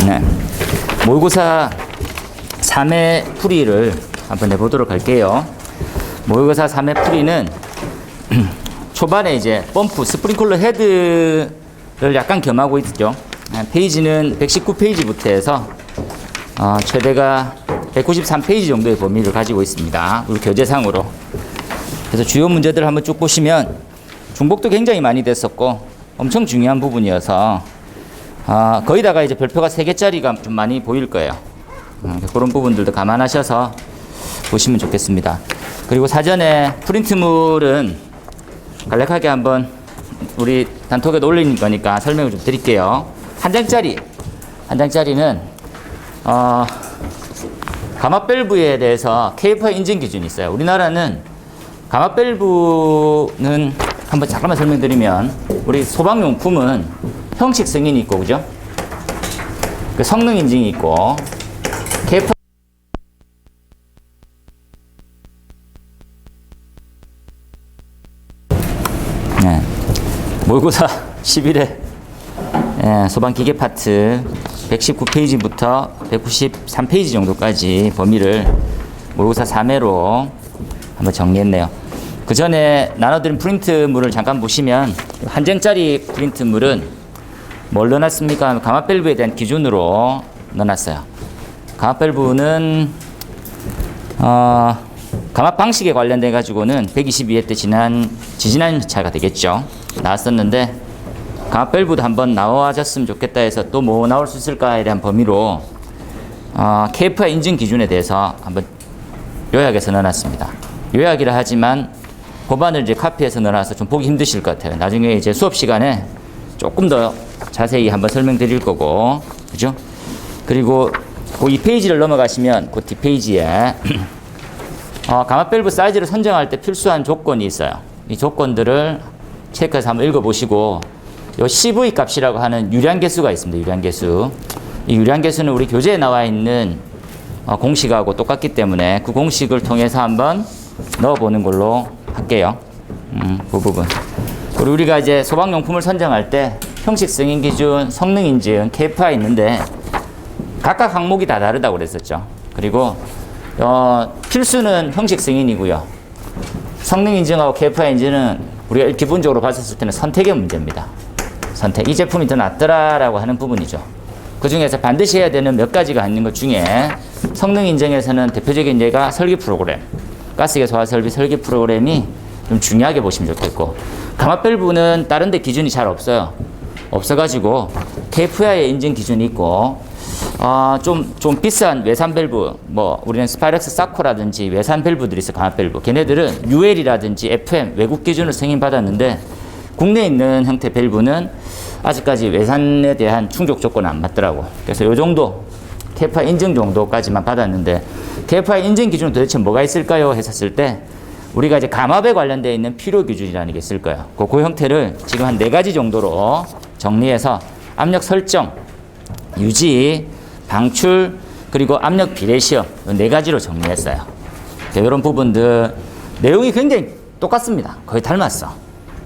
네. 모의고사 3회 풀이를 한번 해보도록 할게요. 모의고사 3회 풀이는 초반에 이제 펌프, 스프링클러 헤드를 약간 겸하고 있죠. 페이지는 119페이지부터 해서 최대가 193페이지 정도의 범위를 가지고 있습니다. 우리 교재상으로. 그래서 주요 문제들을 한번 쭉 보시면 중복도 굉장히 많이 됐었고 엄청 중요한 부분이어서 거기다가 이제 별표가 3개짜리가 좀 많이 보일 거예요. 그런 부분들도 감안하셔서 보시면 좋겠습니다. 그리고 사전에 프린트물은 간략하게 한번 우리 단톡에도 올린 거니까 설명을 좀 드릴게요. 한 장짜리는 가마 밸브에 대해서 KFI 인증 기준이 있어요. 우리나라는 가마 밸브는 한번 잠깐만 설명드리면 우리 소방용품은 형식 승인이 있고 그죠? 그 성능 인증이 있고 KFI 네. 모의고사 11회 소방기계 파트 119페이지부터 193페이지 정도까지 범위를 모의고사 3회로 한번 정리했네요. 그 전에 나눠드린 프린트물을 잠깐 보시면 한 장짜리 프린트물은 뭘 넣어놨습니까? 가마 밸브에 대한 기준으로 넣어놨어요. 가마 밸브는 가마 방식에 관련돼 가지고는 122회 때 지지난 차가 되겠죠. 나왔었는데 가마 밸브도 한번 나와줬으면 좋겠다 해서 또 뭐 나올 수 있을까에 대한 범위로 KFI 인증 기준에 대해서 한번 요약해서 넣어놨습니다. 요약이라 하지만 법안을 이제 카피해서 넣어놔서 좀 보기 힘드실 것 같아요. 나중에 이제 수업 시간에 조금 더 자세히 한번 설명드릴 거고, 그죠? 그리고 그 2페이지를 넘어가시면 그 뒷페이지에 가마 밸브 사이즈를 선정할 때 필수한 조건이 있어요. 이 조건들을 체크해서 한번 읽어보시고, 요 CV 값이라고 하는 유량계수가 있습니다. 유량계수. 이 유량계수는 우리 교재에 나와 있는 공식하고 똑같기 때문에 그 공식을 통해서 한번 넣어보는 걸로 할게요. 그 부분. 그리고 우리가 이제 소방용품을 선정할 때 형식 승인 기준, 성능 인증, KFI 있는데 각각 항목이 다 다르다고 그랬었죠. 그리고 필수는 형식 승인이고요. 성능 인증하고 KFI 인증은 우리가 기본적으로 봤었을 때는 선택의 문제입니다. 선택. 이 제품이 더 낫더라라고 하는 부분이죠. 그 중에서 반드시 해야 되는 몇 가지가 있는 것 중에 성능 인증에서는 대표적인 예가 설계 프로그램, 가스계 소화 설비 설계 프로그램이 좀 중요하게 보시면 좋겠고, 가마 밸브는 다른 데 기준이 잘 없어요. 없어가지고 KFI 인증 기준이 있고, 좀 비싼 외산 밸브, 뭐 우리는 스파이럭스 사코라든지 외산 밸브들이 있어. 가마 밸브 걔네들은 UL이라든지 FM 외국 기준을 승인받았는데 국내에 있는 형태 밸브는 아직까지 외산에 대한 충족 조건은 안 맞더라고. 그래서 요 정도 KFI 인증 정도까지만 받았는데, KFI 인증 기준은 도대체 뭐가 있을까요? 했었을 때 우리가 이제 감압에 관련되어 있는 필요 기준이라는 게 있을 거예요. 그 형태를 지금 한 4가지 정도로 정리해서 압력 설정, 유지, 방출, 그리고 압력 비례시험 4가지로 정리했어요. 이런 부분들 내용이 굉장히 똑같습니다. 거의 닮았어.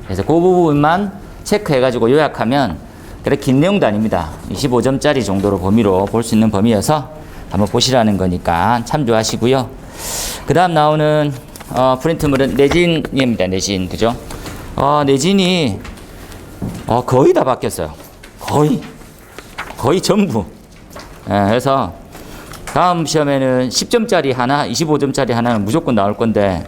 그래서 그 부분만 체크해가지고 요약하면 그래 긴 내용도 아닙니다. 25점짜리 정도로 범위로 볼 수 있는 범위여서 한번 보시라는 거니까 참조하시고요. 그 다음 나오는 프린트물은 내진입니다. 내진. 그죠? 내진이 거의 다 바뀌었어요. 거의 전부. 그래서 다음 시험에는 10점짜리 하나, 25점짜리 하나는 무조건 나올 건데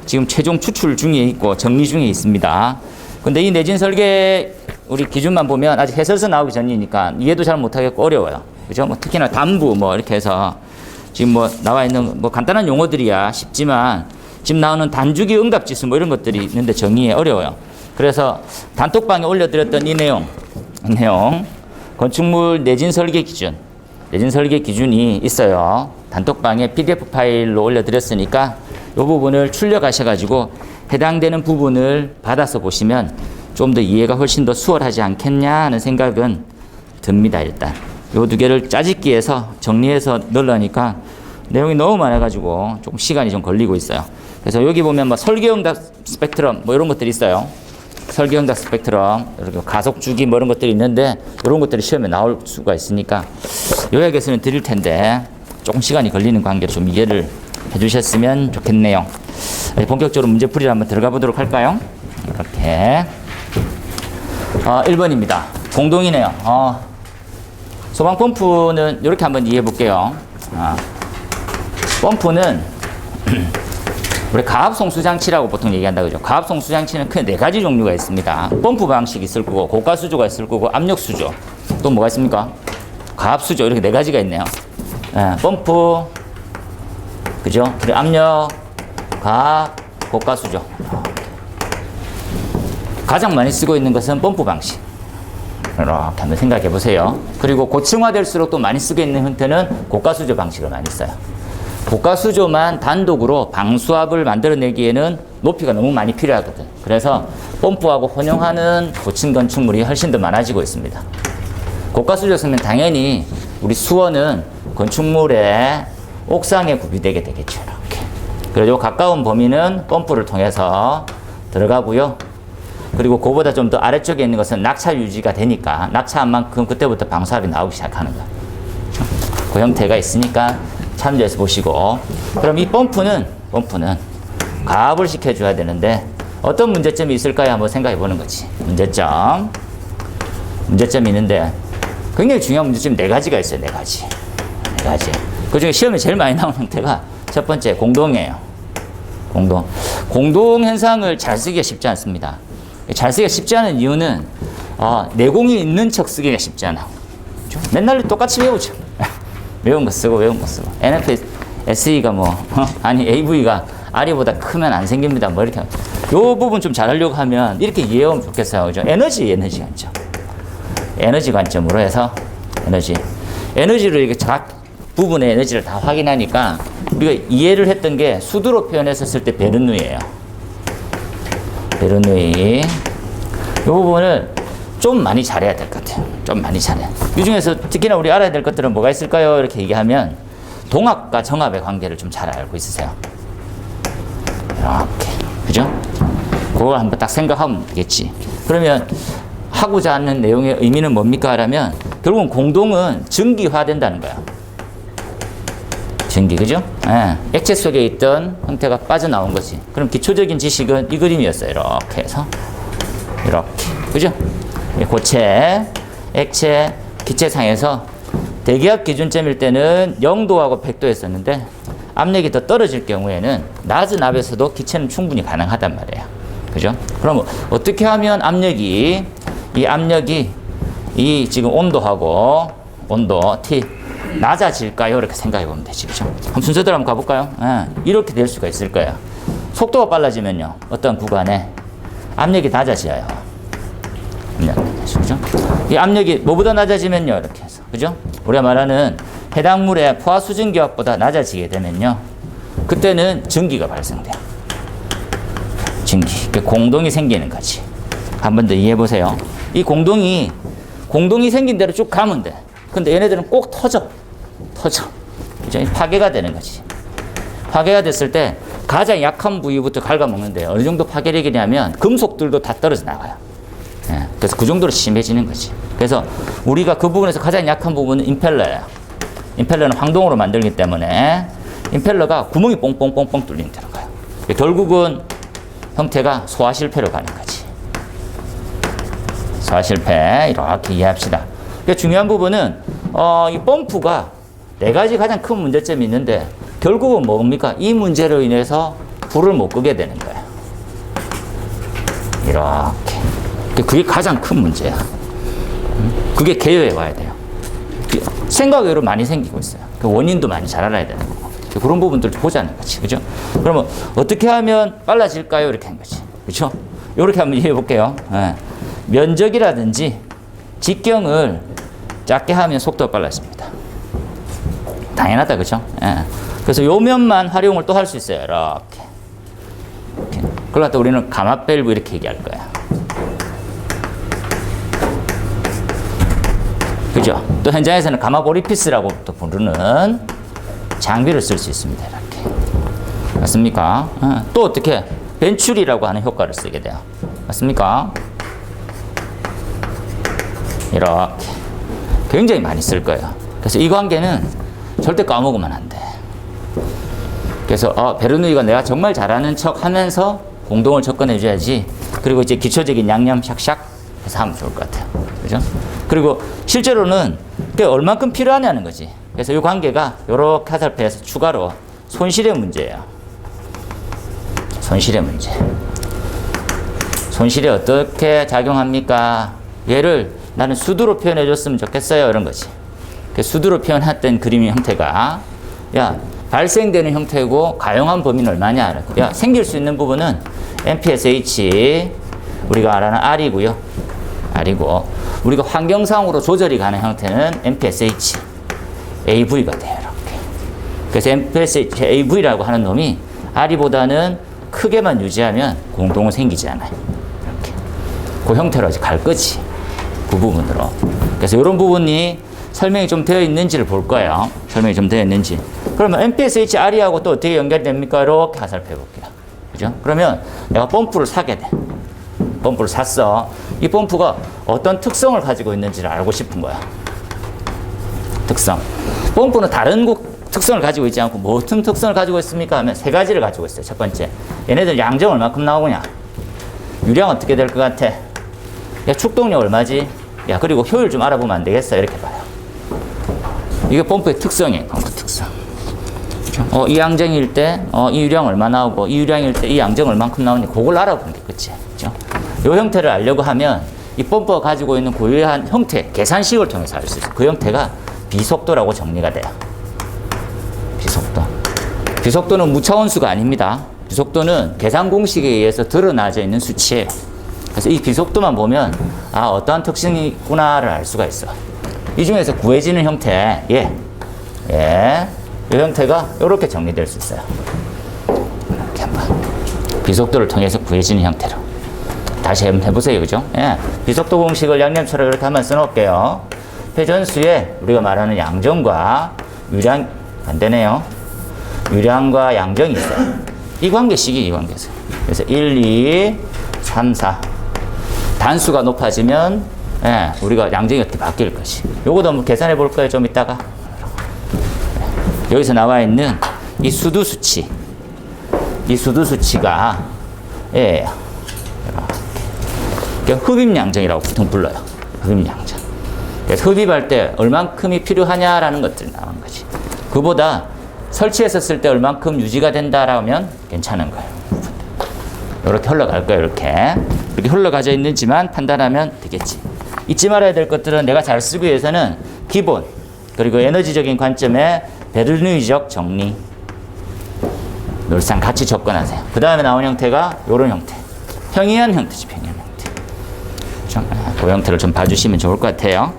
지금 최종 추출 중에 있고 정리 중에 있습니다. 근데 이 내진 설계 우리 기준만 보면 아직 해설서 나오기 전이니까 이해도 잘 못하겠고 어려워요. 그죠? 뭐 특히나 담부 뭐 이렇게 해서 지금 뭐 나와 있는 뭐 간단한 용어들이야 쉽지만 지금 나오는 단주기 응답지수 뭐 이런 것들이 있는데 정의에 어려워요. 그래서 단톡방에 올려드렸던 이 내용 건축물 내진 설계 기준이 있어요. 단톡방에 PDF 파일로 올려드렸으니까 이 부분을 출력하셔가지고 해당되는 부분을 받아서 보시면 좀 더 이해가 훨씬 더 수월하지 않겠냐 하는 생각은 듭니다. 일단 이 2개를 짜집기해서 정리해서 넣으려니까 내용이 너무 많아가지고 조금 시간이 좀 걸리고 있어요. 그래서 여기 보면 뭐 설계응답 스펙트럼 뭐 이런 것들이 있어요. 설계응답 스펙트럼, 이렇게 가속주기 뭐 이런 것들이 있는데 이런 것들이 시험에 나올 수가 있으니까 요약해서는 드릴 텐데 조금 시간이 걸리는 관계로 좀 이해를 해주셨으면 좋겠네요. 본격적으로 문제풀이를 한번 들어가 보도록 할까요? 이렇게 1번입니다. 공동이네요. 소방 펌프는 이렇게 한번 이해해 볼게요. 펌프는 우리 가압 송수 장치라고 보통 얘기한다 그죠? 가압 송수 장치는 크게 4가지 종류가 있습니다. 펌프 방식이 있을 거고, 고가 수조가 있을 거고, 압력 수조. 또 뭐가 있습니까? 가압 수조 이렇게 4가지가 있네요. 펌프, 그죠? 그리고 압력, 가압, 고가 수조. 가장 많이 쓰고 있는 것은 펌프 방식. 이렇게 한번 생각해 보세요. 그리고 고층화될수록 또 많이 쓰고 있는 형태는 고가 수조 방식을 많이 써요. 고가 수조만 단독으로 방수압을 만들어내기에는 높이가 너무 많이 필요하거든. 그래서 펌프하고 혼용하는 고층 건축물이 훨씬 더 많아지고 있습니다. 고가 수조 쓰면 당연히 우리 수원은 건축물의 옥상에 구비되게 되겠죠. 이렇게. 그리고 가까운 범위는 펌프를 통해서 들어가고요. 그리고 그보다 좀 더 아래쪽에 있는 것은 낙차 유지가 되니까 낙차한 만큼 그때부터 방수압이 나오기 시작하는 거예요. 그 형태가 있으니까 참조해서 보시고. 그럼 이 펌프는 가압을 시켜줘야 되는데 어떤 문제점이 있을까요? 한번 생각해 보는 거지. 문제점이 있는데 굉장히 중요한 문제점이 4가지가 있어요. 4가지. 그 중에 시험에 제일 많이 나오는 형태가 첫 번째 공동이에요. 공동 현상을 잘 쓰기가 쉽지 않습니다. 잘 쓰기가 쉽지 않은 이유는 내공이 있는 척 쓰기가 쉽지 않아. 그렇죠? 맨날 똑같이 외우죠. 외운 거 쓰고. NF, SE가 AV가 R이보다 크면 안 생깁니다. 뭐 이렇게. 요 부분 좀 잘하려고 하면 이렇게 이해하면 좋겠어요. 그죠? 에너지 관점. 에너지 관점으로 해서 에너지로 이렇게 각 부분의 에너지를 다 확인하니까 우리가 이해를 했던 게 수두로 표현했었을 때 베르누이예요. 베르누이. 이 부분을 좀 많이 잘해야 될 것 같아요. 좀 많이 잘해. 이 중에서 특히나 우리 알아야 될 것들은 뭐가 있을까요? 이렇게 얘기하면 동압과 정압의 관계를 좀 잘 알고 있으세요. 이렇게. 그죠? 그걸 한번 딱 생각하면 되겠지. 그러면 하고자 하는 내용의 의미는 뭡니까? 라면 결국은 공동은 증기화된다는 거야. 증기, 그죠? 액체 속에 있던 형태가 빠져나온 거지. 그럼 기초적인 지식은 이 그림이었어요. 이렇게 해서. 이렇게. 그죠? 고체, 액체, 기체상에서 대기압 기준점일 때는 0도하고 100도였었는데 압력이 더 떨어질 경우에는 낮은 압에서도 기체는 충분히 가능하단 말이에요. 그죠? 그럼 어떻게 하면 이 지금 온도 T 낮아질까요? 이렇게 생각해 보면 되지. 그죠? 한번 순서대로 한번 가볼까요? 이렇게 될 수가 있을 거예요. 속도가 빨라지면요. 어떤 구간에 압력이 낮아져요. 그죠? 이 압력이 뭐보다 낮아지면요. 이렇게 해서. 그죠? 우리가 말하는 해당 물의 포화 수증 기압보다 낮아지게 되면요. 그때는 전기가 발생돼요. 전기. 공동이 생기는 거지. 한 번 더 이해해 보세요. 이 공동이 생긴 대로 쭉 가면 돼. 근데 얘네들은 꼭 터져. 그죠? 파괴가 되는 거지. 파괴가 됐을 때 가장 약한 부위부터 갉아먹는데 어느 정도 파괴력이냐면 금속들도 다 떨어져 나가요. 그래서 그 정도로 심해지는 거지. 그래서 우리가 그 부분에서 가장 약한 부분은 임펠러예요. 임펠러는 황동으로 만들기 때문에 임펠러가 구멍이 뽕뽕뽕뽕 뚫리는 데로 가요. 결국은 형태가 소화실패로 가는 거지. 소화실패 이렇게 이해합시다. 그러니까 중요한 부분은 이 펌프가 4가지 가장 큰 문제점이 있는데 결국은 뭡니까? 이 문제로 인해서 불을 못 끄게 되는 거예요. 이렇게. 그게 가장 큰 문제야. 그게 개요에 와야 돼요. 생각 외로 많이 생기고 있어요. 그 원인도 많이 잘 알아야 되는 거고. 그런 부분들도 보자는 거지. 그죠? 그러면 어떻게 하면 빨라질까요? 이렇게 한 거지. 그죠? 이렇게 한번 이해해 볼게요. 면적이라든지 직경을 작게 하면 속도가 빨라집니다. 당연하다. 그죠? 그래서 요 면만 활용을 또 할 수 있어요. 이렇게. 그걸 갖다 우리는 감압 밸브 이렇게 얘기할 거야. 그죠? 또 현장에서는 감압 오리피스라고 또 부르는 장비를 쓸 수 있습니다. 이렇게. 맞습니까? 또 어떻게? 벤출이라고 하는 효과를 쓰게 돼요. 맞습니까? 이렇게 굉장히 많이 쓸 거예요. 그래서 이 관계는 절대 까먹으면 안 돼. 그래서 베르누이가 내가 정말 잘하는 척 하면서 공동을 접근해 줘야지. 그리고 이제 기초적인 양념 샥샥 해서 하면 좋을 것 같아요. 그죠? 그리고 실제로는 그게 얼만큼 필요하냐는 거지. 그래서 이 관계가 이렇게 화살표에서 추가로 손실의 문제예요. 손실의 문제. 손실이 어떻게 작용합니까? 얘를 나는 수두로 표현해 줬으면 좋겠어요. 이런 거지. 수두로 표현했던 그림의 형태가 야 발생되는 형태고 가용한 범위는 얼마냐. 야 생길 수 있는 부분은 MPSH 우리가 알아는 R이고요. R이고 우리가 환경상으로 조절이 가는 형태는 MPSH AV가 돼요. 이렇게. 그래서 MPSH AV라고 하는 놈이 R이보다는 크게만 유지하면 공동은 생기지 않아요. 이렇게. 그 형태로 아직 갈 거지. 그 부분으로. 그래서 이런 부분이 설명이 좀 되어 있는지를 볼 거예요. 설명이 좀 되어 있는지. 그러면 MPSH R하고 또 어떻게 연결됩니까? 이렇게 화살표 볼게요. 그죠? 그러면 내가 펌프를 사게 돼. 펌프를 샀어. 이 펌프가 어떤 특성을 가지고 있는지를 알고 싶은 거야. 특성. 펌프는 다른 특성을 가지고 있지 않고 무슨 특성을 가지고 있습니까? 하면 세 가지를 가지고 있어요. 첫 번째. 얘네들 양정 얼마큼 나오냐? 유량 어떻게 될 것 같아? 야, 축동력 얼마지? 야, 그리고 효율 좀 알아보면 안 되겠어? 이렇게 봐요. 이게 펌프의 특성이에요. 펌프 특성. 이 양정일 때, 이 유량 얼마 나오고, 이 유량일 때 이 양정 얼만큼 나오니, 그걸 알아보는 게 끝이에요. 그죠? 이 형태를 알려고 하면, 이 펌프가 가지고 있는 고유한 형태, 계산식을 통해서 알 수 있어요. 그 형태가 비속도라고 정리가 돼요. 비속도. 비속도는 무차원수가 아닙니다. 비속도는 계산 공식에 의해서 드러나져 있는 수치예요. 그래서 이 비속도만 보면, 어떠한 특징이 있구나를 알 수가 있어. 이 중에서 구해지는 형태, 이 형태가 이렇게 정리될 수 있어요. 이렇게 한번 비속도를 통해서 구해지는 형태로 다시 한번 해보세요, 그죠? 비속도 공식을 양념처럼 이렇게 한번 써놓을게요. 회전수에 우리가 말하는 양정과 유량 안 되네요. 유량과 양정이 있어요. 이 관계식이 이 관계죠. 그래서 1, 2, 3, 4 단수가 높아지면 우리가 양정이 어떻게 바뀔 것이. 요거도 한번 계산해 볼 거예요, 좀 이따가. 여기서 나와 있는 이 수두 수치. 이 수두 수치가, 이렇게. 흡입 양정이라고 보통 불러요. 흡입 양정. 그래서 흡입할 때 얼만큼이 필요하냐라는 것들이 나오는 거지. 그보다 설치했었을 때 얼만큼 유지가 된다라면 괜찮은 거예요. 이렇게 흘러갈 거예요, 이렇게. 이렇게 흘러가져 있는지만 판단하면 되겠지. 잊지 말아야 될 것들은 내가 잘 쓰기 위해서는 기본, 그리고 에너지적인 관점에 베르누이적 정리, 늘상 같이 접근하세요. 그 다음에 나온 형태가 이런 형태. 평이한 형태지, 평이한 형태. 그 형태를 좀 봐주시면 좋을 것 같아요.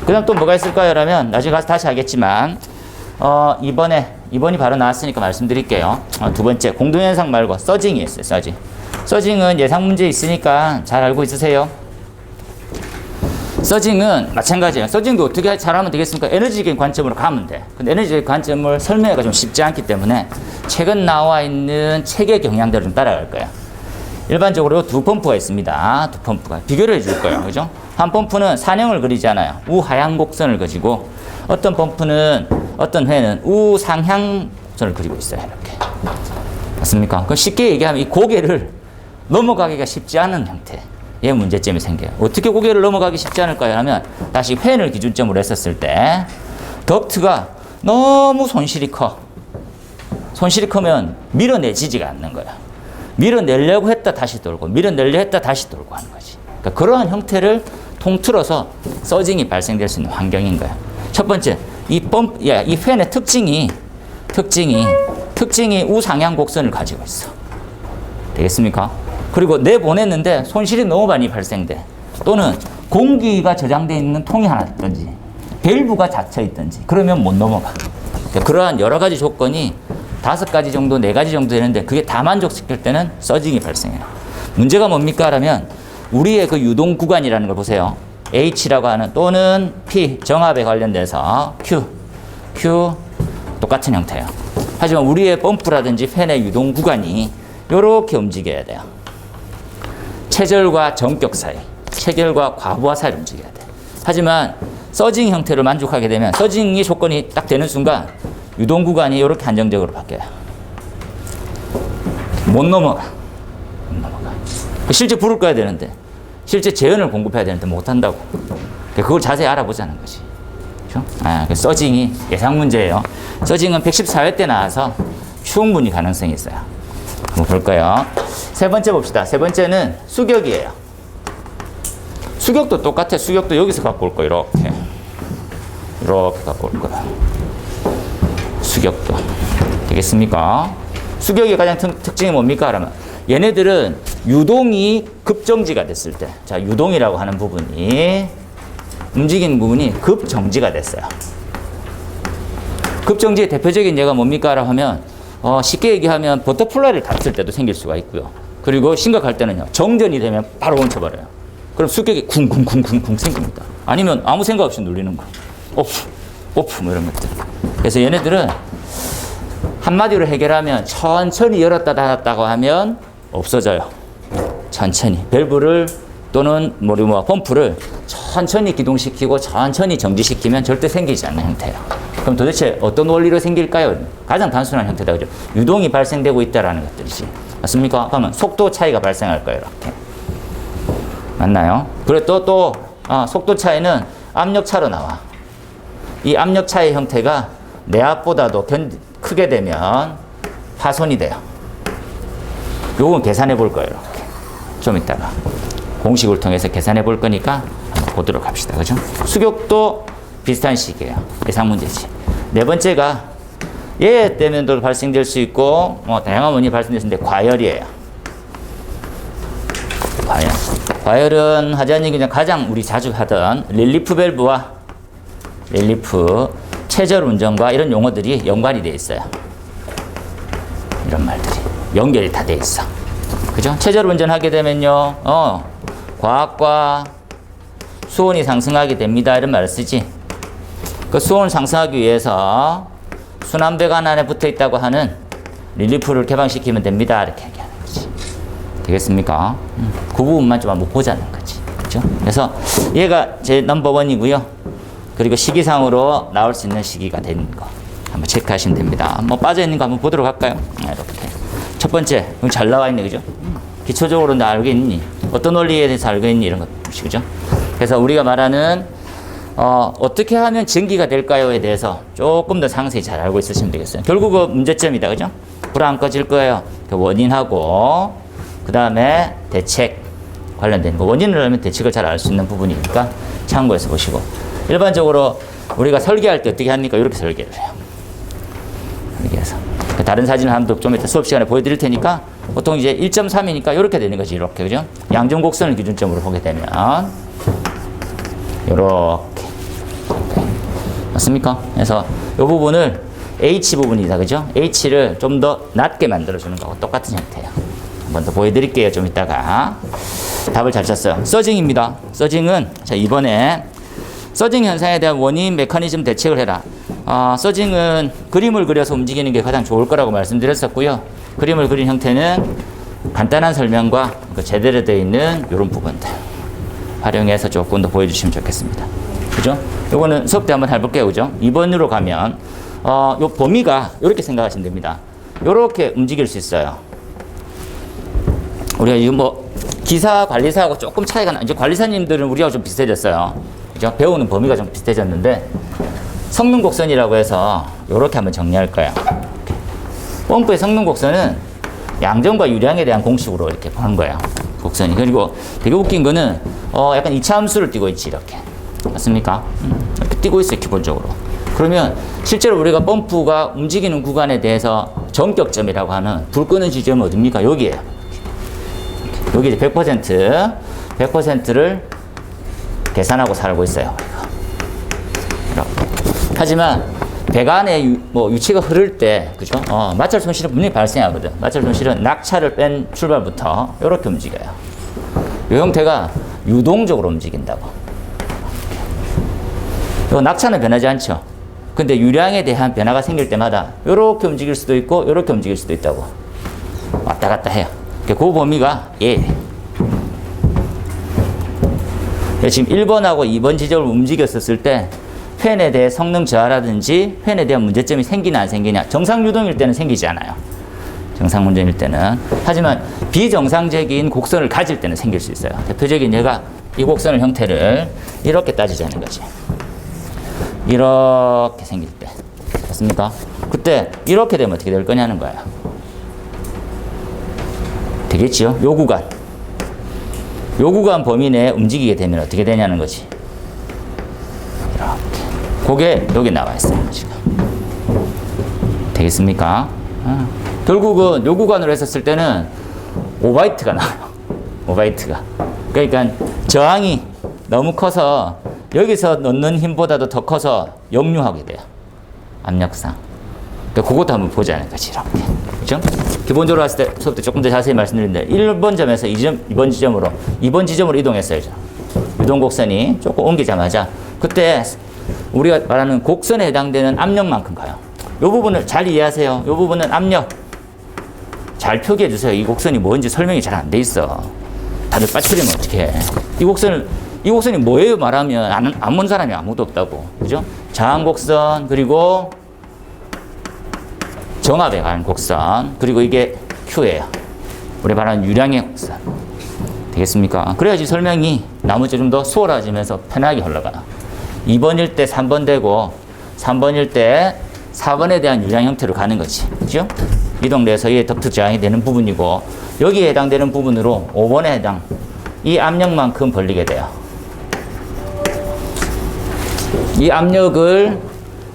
그 다음 또 뭐가 있을까요? 라면 나중에 가서 다시 하겠지만, 이번이 바로 나왔으니까 말씀드릴게요. 두 번째, 공동현상 말고 서징이 있어요, 서징. 서징은 예상 문제 있으니까 잘 알고 있으세요. 서징은 마찬가지예요. 서징도 어떻게 잘하면 되겠습니까? 에너지적인 관점으로 가면 돼. 근데 에너지적인 관점을 설명하기가 좀 쉽지 않기 때문에 최근 나와 있는 책의 경향대로 좀 따라갈 거예요. 일반적으로 두 펌프가 있습니다. 두 펌프가. 비교를 해줄 거예요. 그죠? 한 펌프는 산형을 그리잖아요. 우하향 곡선을 그리고 어떤 펌프는, 어떤 회는 우상향선을 그리고 있어요. 이렇게. 맞습니까? 그럼 쉽게 얘기하면 이 고개를 넘어가기가 쉽지 않은 형태. 의 문제점이 생겨요. 어떻게 고개를 넘어가기 쉽지 않을까요? 하면 다시 팬을 기준점으로 했었을 때 덕트가 너무 손실이 커. 손실이 크면 밀어내지지가 않는 거야. 밀어내려고 했다 다시 돌고 밀어내려고 했다 다시 돌고 하는 거지. 그러니까 그러한 형태를 통틀어서 서징이 발생될 수 있는 환경인 거야. 첫 번째, 이 팬의 특징이 우상향 곡선을 가지고 있어. 되겠습니까? 그리고 내보냈는데 손실이 너무 많이 발생돼. 또는 공기가 저장되어 있는 통이 하나 있든지 밸브가 닫혀 있든지 그러면 못 넘어가. 그러니까 그러한 여러 가지 조건이 5가지 정도, 4가지 정도 되는데 그게 다 만족시킬 때는 서징이 발생해요. 문제가 뭡니까? 라면 우리의 그 유동 구간이라는 걸 보세요. H라고 하는 또는 P 정압에 관련돼서 Q 똑같은 형태예요. 하지만 우리의 펌프라든지 팬의 유동 구간이 이렇게 움직여야 돼요. 체절과 정격 사이, 체결과 과부하 사이를 움직여야 돼. 하지만 서징 형태로 만족하게 되면 서징이 조건이 딱 되는 순간 유동 구간이 이렇게 안정적으로 바뀌어요. 못 넘어가. 실제 불을 꺼야 되는데, 실제 재현을 공급해야 되는데 못한다고. 그걸 자세히 알아보자는 거지. 그렇죠? 서징이 예상 문제예요. 서징은 114회 때 나와서 충분히 가능성이 있어요. 한번 볼까요? 세 번째 봅시다. 세 번째는 수격이에요. 수격도 똑같아. 수격도 여기서 갖고 올 거예요. 이렇게 갖고 올 거예요. 수격도. 되겠습니까? 수격의 가장 특징이 뭡니까? 그러면 얘네들은 유동이 급정지가 됐을 때, 자, 유동이라고 하는 부분이, 움직이는 부분이 급정지가 됐어요. 급정지의 대표적인 예가 뭡니까? 라고 하면, 쉽게 얘기하면 버터플라이를 닫을 때도 생길 수가 있고요. 그리고 심각할 때는요, 정전이 되면 바로 멈춰버려요. 그럼 수격이 쿵쿵쿵쿵쿵 생깁니다. 아니면 아무 생각 없이 눌리는 거. 오프, 뭐 이런 것들. 그래서 얘네들은 한마디로 해결하면 천천히 열었다 닫았다고 하면 없어져요. 천천히. 밸브를 또는 펌프를 천천히 기동시키고 천천히 정지시키면 절대 생기지 않는 형태예요. 그럼 도대체 어떤 원리로 생길까요? 가장 단순한 형태다. 그죠? 유동이 발생되고 있다라는 것들이지. 맞습니까? 그러면 속도 차이가 발생할 거예요. 이렇게. 맞나요? 그리고 또 속도 차이는 압력 차로 나와. 이 압력 차의 형태가 내압보다도 크게 되면 파손이 돼요. 요건 계산해 볼 거예요. 이렇게. 좀 이따가 공식을 통해서 계산해 볼 거니까 한번 보도록 합시다. 그죠? 수격도 비슷한 식이에요. 예상 문제지. 네 번째가 얘 때문에도 발생될 수 있고 다양한 원인이 발생될 수 있는데 과열이에요. 과열은 하지 않는 그냥 가장 우리 자주 하던 릴리프 밸브와 릴리프 체절 운전과 이런 용어들이 연관이 되어 있어요. 이런 말들이 연결이 다 되어 있어. 그죠? 체절 운전하게 되면요, 과학과 수온이 상승하게 됩니다. 이런 말을 쓰지. 그 수온을 상승하기 위해서 순환배관 안에 붙어 있다고 하는 릴리프를 개방시키면 됩니다. 이렇게 얘기하는 거지. 되겠습니까? 그 부분만 좀 한번 보자는 거지. 그죠? 그래서 얘가 제 넘버원이고요. 그리고 시기상으로 나올 수 있는 시기가 되는 거 한번 체크하시면 됩니다. 뭐 빠져있는 거 한번 보도록 할까요? 이렇게. 첫 번째, 잘 나와 있네. 그죠? 기초적으로 나 알겠니? 어떤 원리에 대해서 알겠니? 이런 것이. 그죠? 그래서 우리가 말하는 어떻게 하면 전기가 될까요에 대해서 조금 더 상세히 잘 알고 있으시면 되겠어요. 결국은 문제점이다. 그죠? 불 안 꺼질 거예요. 그 원인하고 그 다음에 대책 관련된 거. 원인을 알면 대책을 잘 알 수 있는 부분이니까 참고해서 보시고. 일반적으로 우리가 설계할 때 어떻게 합니까? 이렇게 설계를 해요. 이렇게 해서. 다른 사진을 한번 좀 이따 수업 시간에 보여드릴 테니까 보통 이제 1.3이니까 이렇게 되는 거지. 이렇게. 그죠? 양전곡선을 기준점으로 보게 되면 이렇게. 맞습니까? 그래서 이 부분을 H 부분이다. 그죠? H를 좀 더 낮게 만들어주는 거하고 똑같은 형태예요. 한번 더 보여드릴게요. 좀 이따가. 답을 잘 쳤어요. 서징입니다. 서징은, 자, 이번에 서징 현상에 대한 원인 메커니즘 대책을 해라. 서징은 그림을 그려서 움직이는 게 가장 좋을 거라고 말씀드렸었고요. 그림을 그린 형태는 간단한 설명과 그 제대로 되어 있는 이런 부분들 활용해서 조금 더 보여주시면 좋겠습니다. 그죠? 요거는 수업 때 한번 해볼게요. 그죠? 2번으로 가면, 요 범위가 이렇게 생각하시면 됩니다. 요렇게 움직일 수 있어요. 우리가 이거 기사, 관리사하고 조금 차이가 이제 관리사님들은 우리하고 좀 비슷해졌어요. 그죠? 배우는 범위가 좀 비슷해졌는데, 성능 곡선이라고 해서 요렇게 한번 정리할 거예요. 펌프의 성능 곡선은 양전과 유량에 대한 공식으로 이렇게 보는 거예요. 곡선이. 그리고 되게 웃긴 거는, 약간 이차 함수를 띄고 있지, 이렇게. 맞습니까? 이렇게 띄고 있어요, 기본적으로. 그러면 실제로 우리가 펌프가 움직이는 구간에 대해서 전격점이라고 하는 불 끄는 지점은 어딥니까? 여기에요. 여기 이제 100%를 계산하고 살고 있어요. 이렇게. 하지만 배관의 유치가 흐를 때, 그죠? 마찰 손실은 분명히 발생하거든. 마찰 손실은 낙차를 뺀 출발부터 이렇게 움직여요. 이 형태가 유동적으로 움직인다고. 낙차는 변하지 않죠. 근데 유량에 대한 변화가 생길 때마다 이렇게 움직일 수도 있고 이렇게 움직일 수도 있다고. 왔다 갔다 해요. 그 범위가 지금 1번하고 2번 지점을 움직였었을 때 팬에 대해 성능 저하라든지 팬에 대한 문제점이 생기나 안 생기냐. 정상 유동일 때는 생기지 않아요. 정상 문제일 때는. 하지만 비정상적인 곡선을 가질 때는 생길 수 있어요. 대표적인 예가 이 곡선의 형태를 이렇게 따지자는 거지. 이렇게 생길 때. 됐습니까? 그때 이렇게 되면 어떻게 될 거냐는 거예요. 되겠지요? 요 구간 범위 내에 움직이게 되면 어떻게 되냐는 거지. 이렇게. 그게 여기 나와 있어요. 지금. 되겠습니까? 결국은 요 구간으로 했었을 때는 5바이트가 나와요. 5바이트가. 그러니까 저항이 너무 커서 여기서 넣는 힘보다도 더 커서 역류하게 돼요. 압력상. 그러니까 그것도 한번 보자는 거지. 이렇게. 그죠? 기본적으로 했을 때 수업 때 조금 더 자세히 말씀드렸는데 1번 점에서 2번 지점으로 이동했어요. 유동 곡선이 조금 옮기자마자 그때 우리가 말하는 곡선에 해당되는 압력만큼 가요. 이 부분을 잘 이해하세요. 이 부분은 압력. 잘 표기해 주세요. 이 곡선이 뭔지 설명이 잘 안 돼 있어. 다들 빠뜨리면 어떡해. 이 곡선이 뭐예요? 말하면 안 본 사람이 아무도 없다고. 그죠? 저항 곡선, 그리고 정압에 가는 곡선, 그리고 이게 Q예요. 우리 말하는 유량의 곡선. 되겠습니까? 그래야지 설명이 나머지 좀 더 수월해지면서 편하게 흘러가요. 2번일 때 3번 되고, 3번일 때 4번에 대한 유량 형태로 가는 거지. 그죠? 이동돼서 이게 덕트 저항이 되는 부분이고, 여기에 해당되는 부분으로 5번에 해당, 이 압력만큼 벌리게 돼요. 이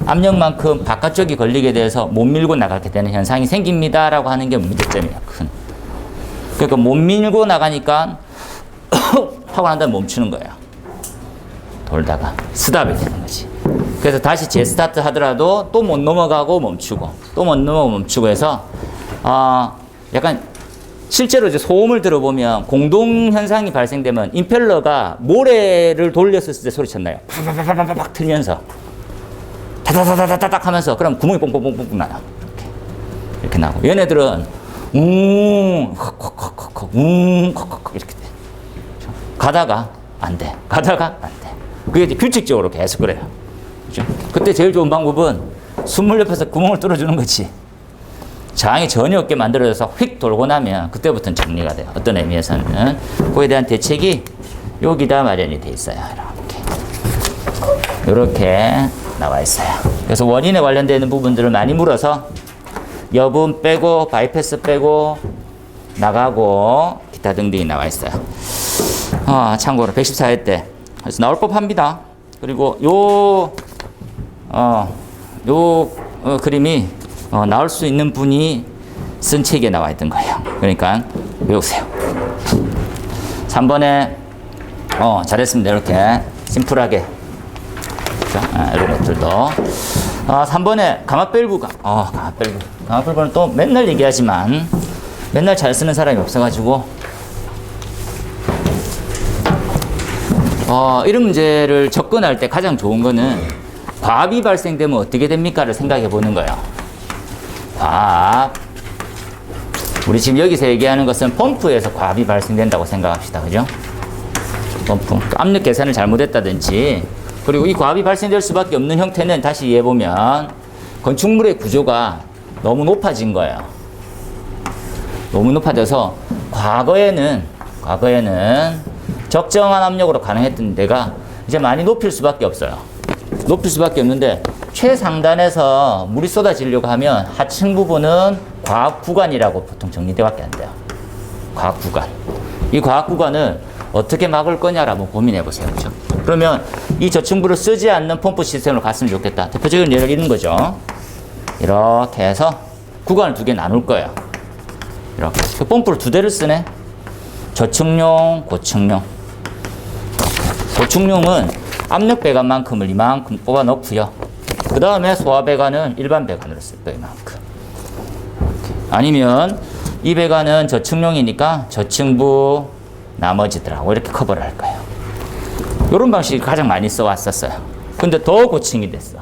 압력만큼 바깥쪽이 걸리게 돼서 못 밀고 나가게 되는 현상이 생깁니다라고 하는 게 문제점이에요. 그러니까 못 밀고 나가니까 하고 난 다음에 멈추는 거예요. 돌다가 스탑이 되는 거지. 그래서 다시 재스타트 하더라도 또 못 넘어가고 멈추고 또 못 넘어가고 멈추고 해서 약간 실제로 이제 소음을 들어보면 공동 현상이 발생되면 임펠러가 모래를 돌렸을 때 소리쳤나요? 팍팍팍팍 틀면서 다다다다다닥 하면서 그럼 구멍이 뽕뽕뽕뽕 나요. 이렇게 나고 얘네들은 이렇게 돼. 가다가 안 돼. 그게 이제 규칙적으로 계속 그래요. 그죠? 그때 제일 좋은 방법은 숨을 옆에서 구멍을 뚫어주는 거지. 저항이 전혀 없게 만들어져서 휙 돌고 나면 그때부터는 정리가 돼요. 어떤 의미에서는. 그에 대한 대책이 여기다 마련이 돼 있어요. 이렇게 나와 있어요. 그래서 원인에 관련되는 부분들을 많이 물어서 여분 빼고 바이패스 빼고 나가고 기타 등등이 나와 있어요. 참고로 114회 때 그래서 나올 법합니다. 그리고 요 그림이 나올 수 있는 분이 쓴 책에 나와 있던 거예요. 그러니까 외우세요. 3번에 잘했습니다. 이렇게 심플하게 이런 것들도 3번에 가마밸브가 가마밸브는 또 맨날 얘기하지만 맨날 잘 쓰는 사람이 없어가지고 이런 문제를 접근할 때 가장 좋은 거는 과압이 발생되면 어떻게 됩니까를 생각해 보는 거예요. 과압. 우리 지금 여기서 얘기하는 것은 펌프에서 과압이 발생된다고 생각합시다. 그죠? 펌프. 압력 계산을 잘못했다든지, 그리고 이 과압이 발생될 수밖에 없는 형태는 다시 이해해보면 건축물의 구조가 너무 높아진 거예요. 너무 높아져서 과거에는 적정한 압력으로 가능했던 데가 이제 많이 높일 수밖에 없어요. 높일 수밖에 없는데 최상단에서 물이 쏟아지려고 하면 하층 부분은 과압 구간이라고 보통 정리되어밖에 안 돼요. 과압 구간. 이 과압 구간을 어떻게 막을 거냐를 한번 고민해 보세요. 그렇죠? 그러면 이 저층부를 쓰지 않는 펌프 시스템으로 갔으면 좋겠다. 대표적인 예를 이런 거죠. 이렇게 해서 구간을 두 개 나눌 거예요. 이렇게. 그 펌프를 두 대를 쓰네. 저층용, 고층용. 고층용은 압력 배관만큼을 이만큼 뽑아 넣고요. 그 다음에 소화 배관은 일반 배관으로 쓸 거예요. 이만큼. 아니면 이 배관은 저층용이니까 저층부 나머지들하고 이렇게 커버를 할 거예요. 이런 방식이 가장 많이 써왔었어요. 근데 더 고층이 됐어.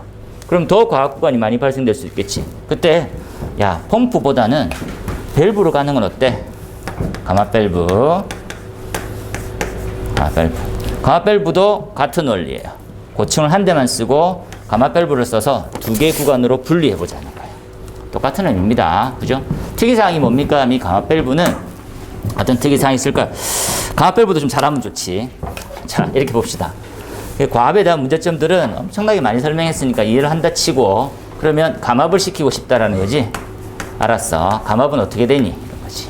그럼 더 과압 구간이 많이 발생될 수 있겠지. 그때 펌프보다는 밸브로 가는 건 어때? 가마 밸브. 가마 밸브도 같은 원리예요. 고층을 한 대만 쓰고 가마 밸브를 써서 두 개 구간으로 분리해 보자는 거예요. 똑같은 의미입니다. 그죠? 특이사항이 뭡니까? 이 가마 밸브는 어떤 특이사항이 있을까요? 가마 밸브도 좀 잘하면 좋지. 자, 이렇게 봅시다. 과압에 대한 문제점들은 엄청나게 많이 설명했으니까 이해를 한다 치고, 그러면 감압을 시키고 싶다라는 거지. 알았어. 감압은 어떻게 되니? 이런 거지.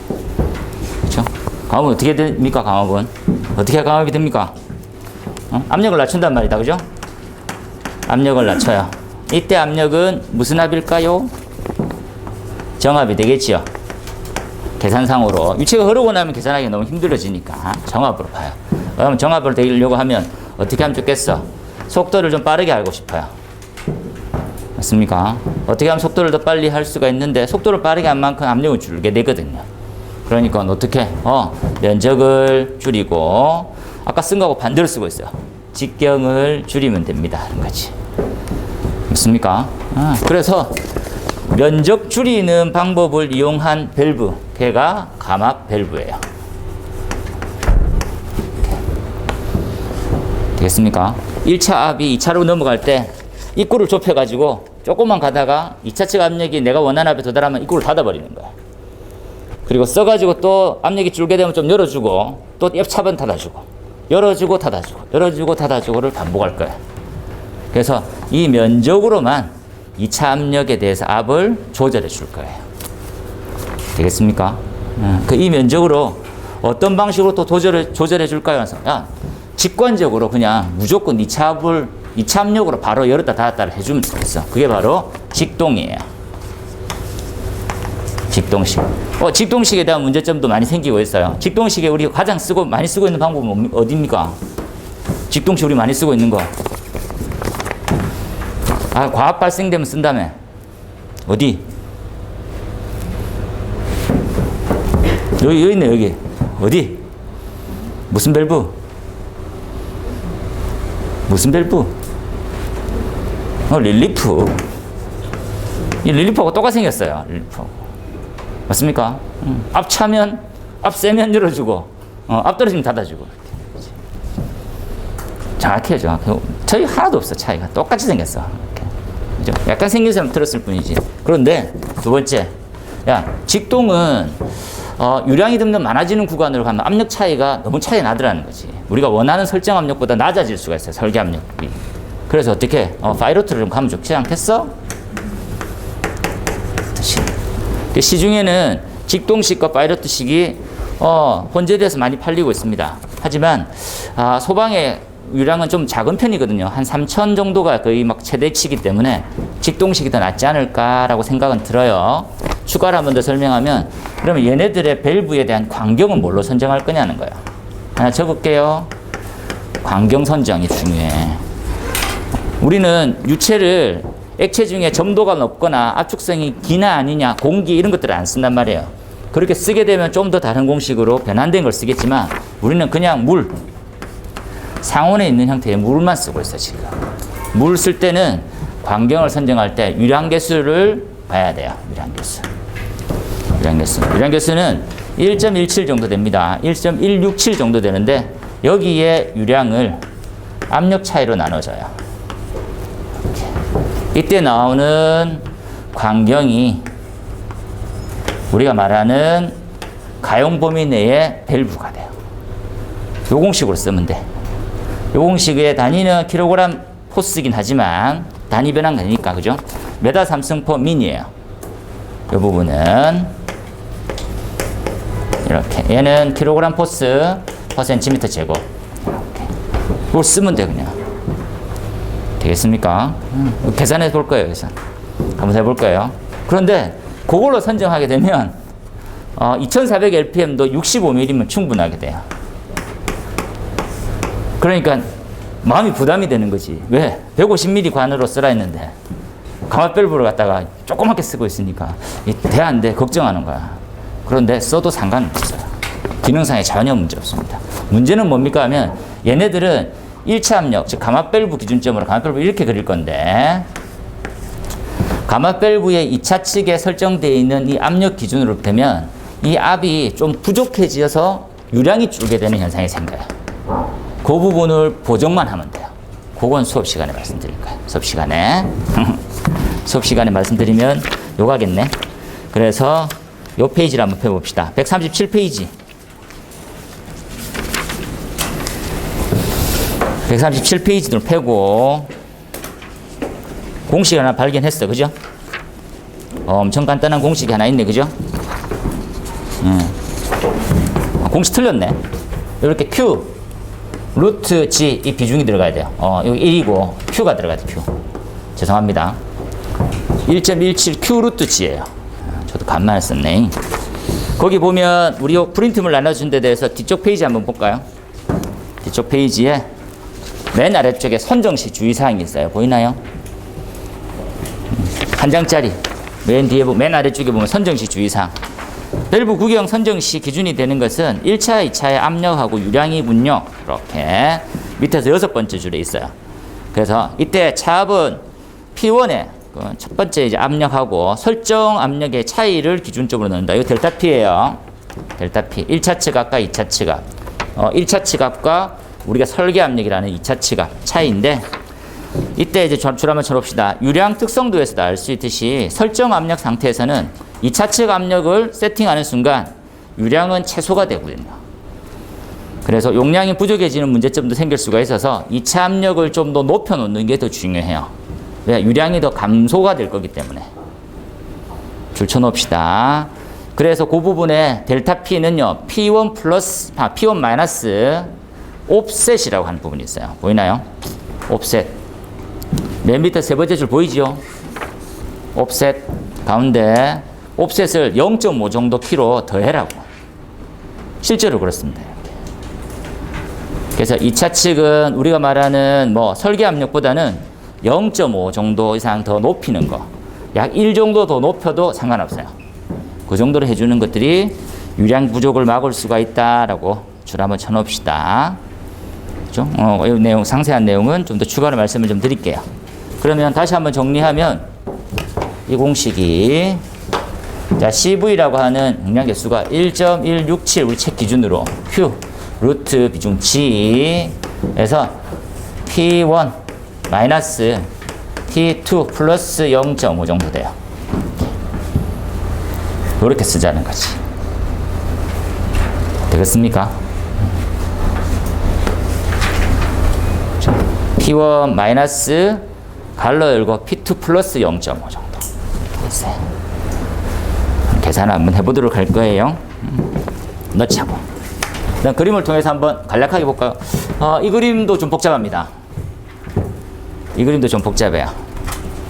그렇죠? 감압은 어떻게 됩니까? 감압은 어떻게 감압이 됩니까? 압력을 낮춘단 말이다. 그죠? 압력을 낮춰요. 이때 압력은 무슨 압일까요? 정압이 되겠지요. 계산상으로 유체가 흐르고 나면 계산하기 너무 힘들어지니까 정압으로 봐요. 그러면 정압을 되려고 하면 어떻게 하면 좋겠어? 속도를 좀 빠르게 알고 싶어요. 맞습니까? 어떻게 하면 속도를 더 빨리 할 수가 있는데, 속도를 빠르게 한 만큼 압력은 줄게 되거든요. 그러니까 어떻게? 면적을 줄이고, 아까 쓴 거하고 반대로 쓰고 있어요. 직경을 줄이면 됩니다. 하는 거지. 맞습니까? 그래서 면적 줄이는 방법을 이용한 밸브, 걔가 감압 밸브예요. 되겠습니까? 1차 압이 2차로 넘어갈 때 입구를 좁혀가지고 조금만 가다가 2차 측 압력이 내가 원하는 압에 도달하면 입구를 닫아버리는 거야. 그리고 써가지고 또 압력이 줄게 되면 좀 열어주고, 또 옆차번 닫아주고, 열어주고 닫아주고, 열어주고 닫아주고를 반복할 거야. 그래서 이 면적으로만 2차 압력에 대해서 압을 조절해 줄 거예요. 되겠습니까? 이 면적으로 어떤 방식으로 또 조절해 줄까요? 그래서 직관적으로 그냥 무조건 2차 압력으로 바로 열었다 닫았다를 해주면 되겠어. 그게 바로 직동이에요. 직동식. 직동식에 대한 문제점도 많이 생기고 있어요. 직동식에 우리 가장 많이 쓰고 있는 방법은 어디입니까? 직동식 우리 많이 쓰고 있는 거. 과압 발생되면 쓴다며. 어디? 여기 있네, 여기. 어디? 무슨 밸브? 무슨 밸브? 릴리프. 이 릴리프하고 똑같이 생겼어요. 릴리프하고. 맞습니까? 앞 차면, 앞 세면 열어주고, 앞 떨어지면 닫아주고. 정확해요, 정확해요. 차이 하나도 없어, 차이가. 똑같이 생겼어. 그죠? 약간 생긴 사람 들었을 뿐이지. 그런데 두 번째, 직동은 유량이 점점 많아지는 구간으로 가면 압력 차이가 너무 차이 나더라는 거지. 우리가 원하는 설정 압력보다 낮아질 수가 있어요, 설계 압력이. 그래서 어떻게 파이로트를 좀 가면 좋지 않겠어? 시중에는 직동식과 파이로트식이 혼재돼서 많이 팔리고 있습니다. 하지만 소방의 유량은 좀 작은 편이거든요. 한 3,000 정도가 거의 막 최대치이기 때문에 직동식이 더 낫지 않을까라고 생각은 들어요. 추가로 한 번 더 설명하면, 그러면 얘네들의 밸브에 대한 광경은 뭘로 선정할 거냐는 거예요. 하나 적을게요. 광경 선정이 중요해. 우리는 유체를 액체 중에 점도가 높거나 압축성이 기나 아니냐, 공기 이런 것들을 안 쓴단 말이에요. 그렇게 쓰게 되면 좀 더 다른 공식으로 변환된 걸 쓰겠지만, 우리는 그냥 물, 상온에 있는 형태의 물만 쓰고 있어 지금. 물 쓸 때는 광경을 선정할 때 유량계수를 봐야 돼요. 유량계수는 1.17 정도 됩니다. 1.167 정도 되는데, 여기에 유량을 압력 차이로 나눠줘요. 이때 나오는 광경이 우리가 말하는 가용 범위 내의 밸브가 돼요. 요 공식으로 쓰면 돼. 요 공식의 단위는 킬로그램 포스긴 하지만 단위 변화가 되니까, 그죠? 메다 삼승포 민이에요. 요 부분은 이렇게. 얘는 킬로그램 포스 퍼 센티미터 제곱. 이걸 쓰면 돼, 그냥. 되겠습니까? 계산해 볼 거예요, 계산. 한번 해볼 거예요. 그런데 그걸로 선정하게 되면 2400rpm도 65mm면 충분하게 돼요. 그러니까 마음이 부담이 되는 거지. 왜? 150mm 관으로 쓰라 했는데 가마 밸브를 갖다가 조그맣게 쓰고 있으니까 돼 안 돼 걱정하는 거야. 그런데 써도 상관은 없어요. 기능상에 전혀 문제 없습니다. 문제는 뭡니까 하면, 얘네들은 1차 압력, 즉 가마 밸브 기준점으로 가마 밸브 이렇게 그릴 건데, 가마 밸브의 2차 측에 설정되어 있는 이 압력 기준으로 되면 이 압이 좀 부족해져서 유량이 줄게 되는 현상이 생겨요. 그 부분을 보정만 하면 돼요. 그건 수업 시간에 말씀드릴 거예요. 수업 시간에. 수업 시간에 말씀드리면 요가겠네. 그래서 요 페이지를 한번 펴봅시다. 137페이지. 137페이지를 펴고 공식 하나 발견했어. 그죠? 엄청 간단한 공식이 하나 있네. 그죠? 공식 틀렸네. 이렇게 Q, 루트 G 이 비중이 들어가야 돼요. 여기 1이고 Q가 들어가야 돼. Q. 죄송합니다. 1.17 Q 루트 G예요. 저도 간만에 썼네. 거기 보면 우리 프린트물 나눠준 데 대해서 뒤쪽 페이지 한번 볼까요? 뒤쪽 페이지에 맨 아래쪽에 선정시 주의사항이 있어요. 보이나요? 한 장짜리 맨 뒤에 맨 아래쪽에 보면 선정시 주의사항. 밸브 구경 선정시 기준이 되는 것은 1차, 2차의 압력하고 유량이군요. 이렇게 밑에서 6번째 줄에 있어요. 그래서 이때 차압은 P1의 첫 번째 이제 압력하고 설정 압력의 차이를 기준점으로 넣는다. 이거 델타 P예요. 델타 P. 1차 측압과 2차 측압. 1차 측압과 우리가 설계 압력이라는 2차 측압 차이인데 이때 이제 줄 한번 쳐봅시다. 유량 특성도에서도 알 수 있듯이 설정 압력 상태에서는 2차 측 압력을 세팅하는 순간 유량은 최소가 되거든요. 그래서 용량이 부족해지는 문제점도 생길 수가 있어서 2차 압력을 좀 더 높여 놓는 게 더 중요해요. 왜? 유량이 더 감소가 될 거기 때문에. 줄 쳐놓읍시다. 그래서 그 부분에 델타 P는요, P1 플러스, P1 마이너스 옵셋이라고 하는 부분이 있어요. 보이나요? 옵셋. 맨 밑에 세 번째 줄 보이지요? 옵셋. 가운데 옵셋을 0.5 정도 키로 더해라고. 실제로 그렇습니다. 이렇게. 그래서 2차 측은 우리가 말하는 뭐 설계 압력보다는 0.5 정도 이상 더 높이는 거. 약 1 정도 더 높여도 상관없어요. 그 정도로 해주는 것들이 유량 부족을 막을 수가 있다라고 줄 한번 쳐놓읍시다. 그렇죠? 이 내용, 상세한 내용은 좀 더 추가로 말씀을 좀 드릴게요. 그러면 다시 한번 정리하면 이 공식이 자 CV라고 하는 용량 개수가 1.167 우리 책 기준으로 Q 루트 비중 G에서 P1 마이너스 T2 플러스 0.5 정도 돼요. 이렇게 쓰자는 거지. 되겠습니까? P1 마이너스 갈로 열고 P2 플러스 0.5 정도 됐어요. 계산을 한번 해보도록 할 거예요. 넣자고. 그다음 그림을 통해서 한번 간략하게 볼까요? 이 그림도 좀 복잡합니다. 이 그림도 좀 복잡해요.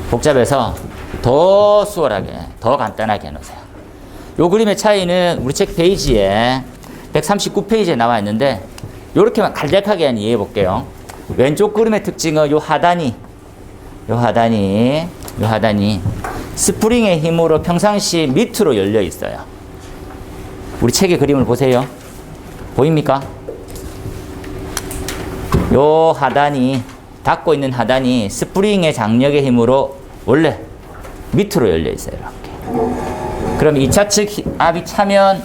복잡해서 더 수월하게, 더 간단하게 해놓으세요. 이 그림의 차이는 우리 책 페이지에 139페이지에 나와 있는데 이렇게만 간략하게 이해해 볼게요. 왼쪽 그림의 특징은 요 하단이 스프링의 힘으로 평상시 밑으로 열려 있어요. 우리 책의 그림을 보세요. 보입니까? 요 하단이 닫고 있는 하단이 스프링의 장력의 힘으로 원래 밑으로 열려 있어요. 이렇게. 그럼 2차 측 압이 차면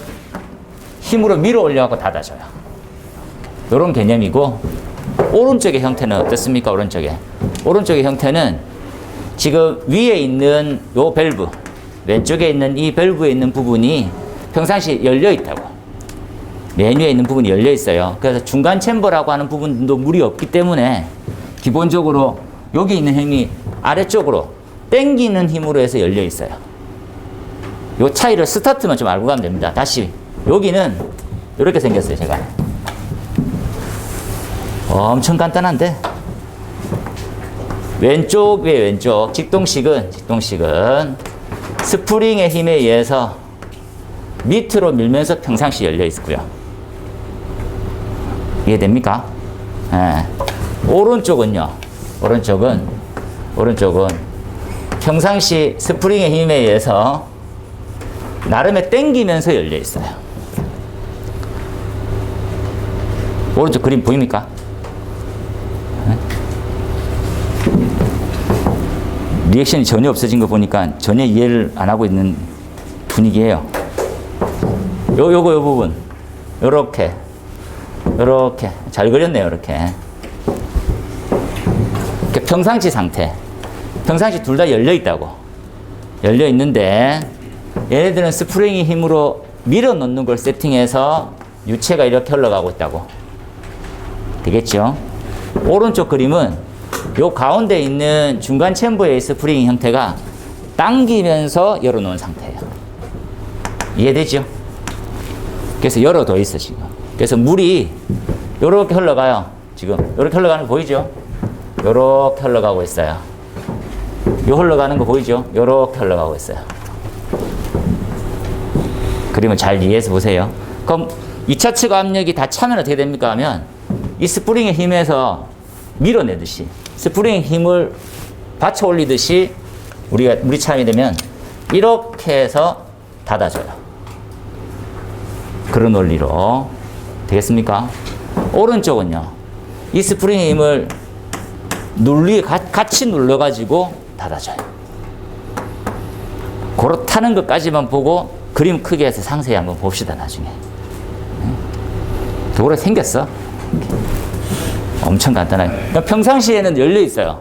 힘으로 밀어 올려갖고 닫아줘요. 이런 개념이고 오른쪽의 형태는 어떻습니까? 오른쪽의 형태는 지금 위에 있는 요 밸브, 왼쪽에 있는 이 밸브에 있는 부분이 평상시 열려 있다고. 맨 위에 있는 부분이 열려 있어요. 그래서 중간 챔버라고 하는 부분도 물이 없기 때문에 기본적으로 여기 있는 힘이 아래쪽으로 당기는 힘으로 해서 열려 있어요. 요 차이를 스타트만 좀 알고 가면 됩니다. 다시 여기는 이렇게 생겼어요. 제가 엄청 간단한데 왼쪽의 왼쪽 직동식은 스프링의 힘에 의해서 밑으로 밀면서 평상시 열려 있고요. 이해됩니까? 네. 오른쪽은 평상시 스프링의 힘에 의해서 나름의 당기면서 열려 있어요. 오른쪽 그림 보입니까? 리액션이 전혀 없어진 거 보니까 전혀 이해를 안 하고 있는 분위기예요. 요 부분 요렇게 이렇게 잘 그렸네요. 이렇게 평상시 상태. 평상시 둘 다 열려 있다고. 열려 있는데 얘네들은 스프링의 힘으로 밀어 넣는 걸 세팅해서 유체가 이렇게 흘러가고 있다고. 되겠죠? 오른쪽 그림은 요 가운데 있는 중간 챔버의 스프링 형태가 당기면서 열어놓은 상태예요. 이해되죠? 그래서 열어둬 있어 지금. 그래서 물이 요렇게 흘러가요. 지금 요렇게 흘러가는 거 보이죠? 요렇게 흘러가고 있어요. 요 흘러가는 거 보이죠? 요렇게 흘러가고 있어요. 그림을 잘 이해해서 보세요. 그럼 2차 측 압력이 다 차면 어떻게 됩니까 하면 이 스프링의 힘에서 밀어내듯이 스프링의 힘을 받쳐 올리듯이 우리가 물이 차게 되면 이렇게 해서 닫아줘요. 그런 원리로 되겠습니까? 오른쪽은요. 이 스프링의 힘을 같이 눌러가지고 닫아줘요. 그렇다는 것까지만 보고 그림 크게 해서 상세히 한번 봅시다. 나중에. 도로 생겼어. 엄청 간단하게. 평상시에는 열려 있어요.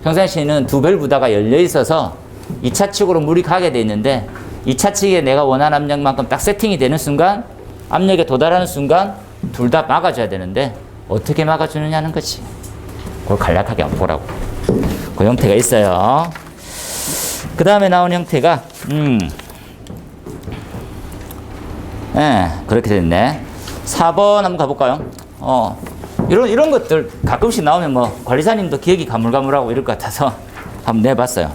평상시에는 두 밸브다가 열려 있어서 2차 측으로 물이 가게 돼 있는데 2차 측에 내가 원하는 압력만큼 딱 세팅이 되는 순간 압력에 도달하는 순간 둘 다 막아줘야 되는데 어떻게 막아주느냐는 거지. 그걸 간략하게 한번 보라고. 그 형태가 있어요. 그 다음에 나온 형태가 그렇게 됐네. 4번 한번 가볼까요? 이런 것들 가끔씩 나오면 뭐 관리사님도 기억이 가물가물하고 이럴 것 같아서 한번 내봤어요.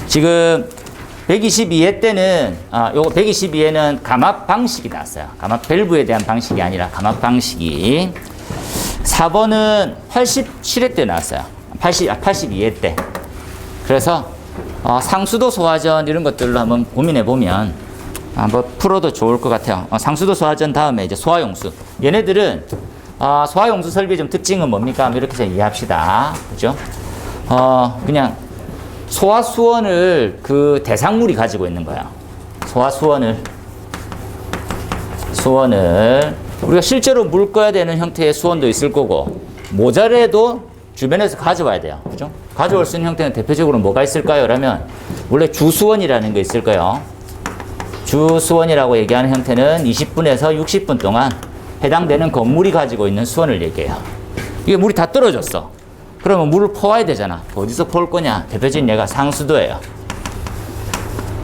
지금 122회 때는 요거 122회는 감압 방식이 나왔어요. 감압 밸브에 대한 방식이 아니라 감압 방식이. 4번은 87회 때 나왔어요. 82회 때. 그래서 상수도 소화전 이런 것들로 한번 고민해 보면 한번 풀어도 좋을 것 같아요. 상수도 소화전 다음에 이제 소화용수. 얘네들은 소화용수 설비의 좀 특징은 뭡니까? 이렇게 좀 이해합시다. 그죠? 그냥 소화수원을 그 대상물이 가지고 있는 거야. 소화수원을 우리가 실제로 물 꺼야 되는 형태의 수원도 있을 거고 모자라도 주변에서 가져와야 돼요. 그죠? 가져올 수 있는 형태는 대표적으로 뭐가 있을까요? 그러면 원래 주수원이라는 게 있을 거예요. 주수원이라고 얘기하는 형태는 20분에서 60분 동안 해당되는 건물이 가지고 있는 수원을 얘기해요. 이게 물이 다 떨어졌어. 그러면 물을 퍼와야 되잖아. 어디서 퍼올 거냐? 대표적인 예가 상수도예요.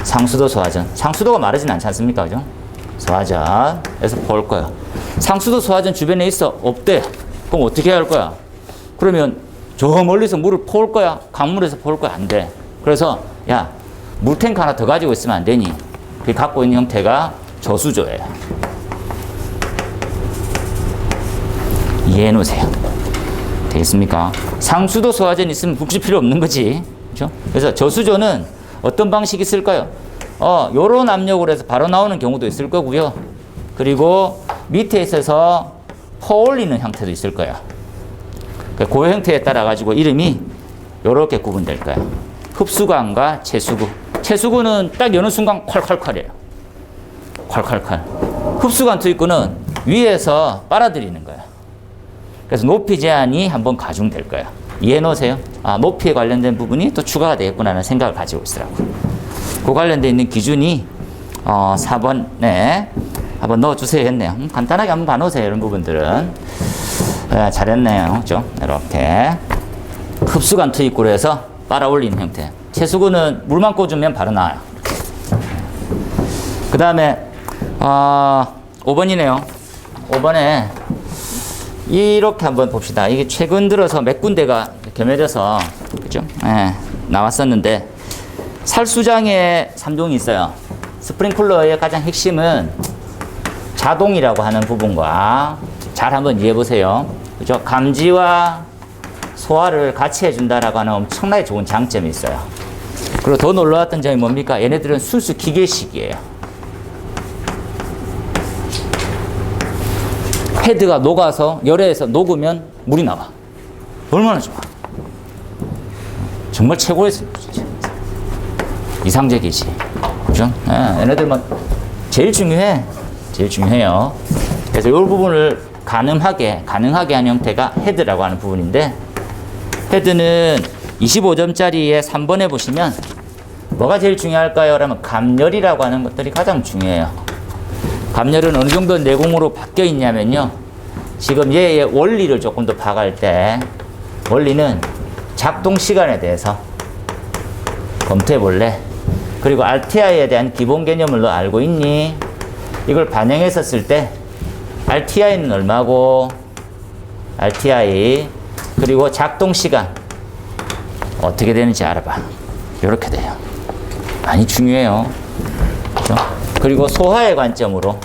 상수도 소화전. 상수도가 마르진 않지 않습니까? 그죠? 소화전에서 퍼올 거야. 상수도 소화전 주변에 있어? 없대. 그럼 어떻게 해야 할 거야? 그러면 저 멀리서 물을 퍼올 거야? 강물에서 퍼올 거야? 안 돼. 그래서 야, 물탱크 하나 더 가지고 있으면 안 되니? 그게 갖고 있는 형태가 저수조예요. 이해해 놓으세요. 되겠습니까? 상수도 소화전 있으면 북실 필요 없는 거지. 그렇죠? 그래서 저수조는 어떤 방식이 있을까요? 요런 압력으로 해서 바로 나오는 경우도 있을 거고요. 그리고 밑에 있어서 퍼올리는 형태도 있을 거예요. 그 형태에 따라 가지고 이름이 요렇게 구분될 거예요. 흡수관과 채수구. 채수구는 딱 여는 순간 콸콸콸이에요. 콸콸콸. 흡수관 투입구는 위에서 빨아들이는 거예요. 그래서 높이 제한이 한번 가중될 거예요. 이해해 놓으세요. 높이에 관련된 부분이 또 추가가 되겠구나라는 생각을 가지고 있으라고요. 그 관련되어 있는 기준이 4번에 한번 넣어주세요 했네요. 간단하게 한번 봐놓으세요. 이런 부분들은. 잘했네요. 그렇죠? 이렇게 흡수관 투입구로 해서 빨아 올리는 형태. 채수구는 물만 꽂으면 바로 나와요. 그 다음에 5번이네요. 5번에 이렇게 한번 봅시다. 이게 최근 들어서 몇 군데가 겸해져서 그죠? 나왔었는데 살수장에 3종이 있어요. 스프링클러의 가장 핵심은 자동이라고 하는 부분과 잘 한번 이해해 보세요. 그죠? 감지와 소화를 같이 해준다라고 하는 엄청나게 좋은 장점이 있어요. 그리고 더 놀라웠던 점이 뭡니까? 얘네들은 순수 기계식이에요. 헤드가 녹아서 열에서 녹으면 물이 나와. 얼마나 좋아. 정말 최고의 이상적이지. 그죠? 얘네들만 제일 중요해요. 그래서 이 부분을 가능하게 한 형태가 헤드라고 하는 부분인데, 헤드는 25점짜리에 3번에 보시면 뭐가 제일 중요할까요? 라면 감열이라고 하는 것들이 가장 중요해요. 감열은 어느 정도 내공으로 바뀌어 있냐면요, 지금 얘의 원리를 조금 더 파악할 때, 원리는 작동 시간에 대해서 검토해 볼래? 그리고 RTI에 대한 기본 개념을 너 알고 있니? 이걸 반영했었을 때 RTI는 얼마고, RTI 그리고 작동 시간 어떻게 되는지 알아봐. 이렇게 돼요. 많이 중요해요. 그렇죠? 그리고 소화의 관점으로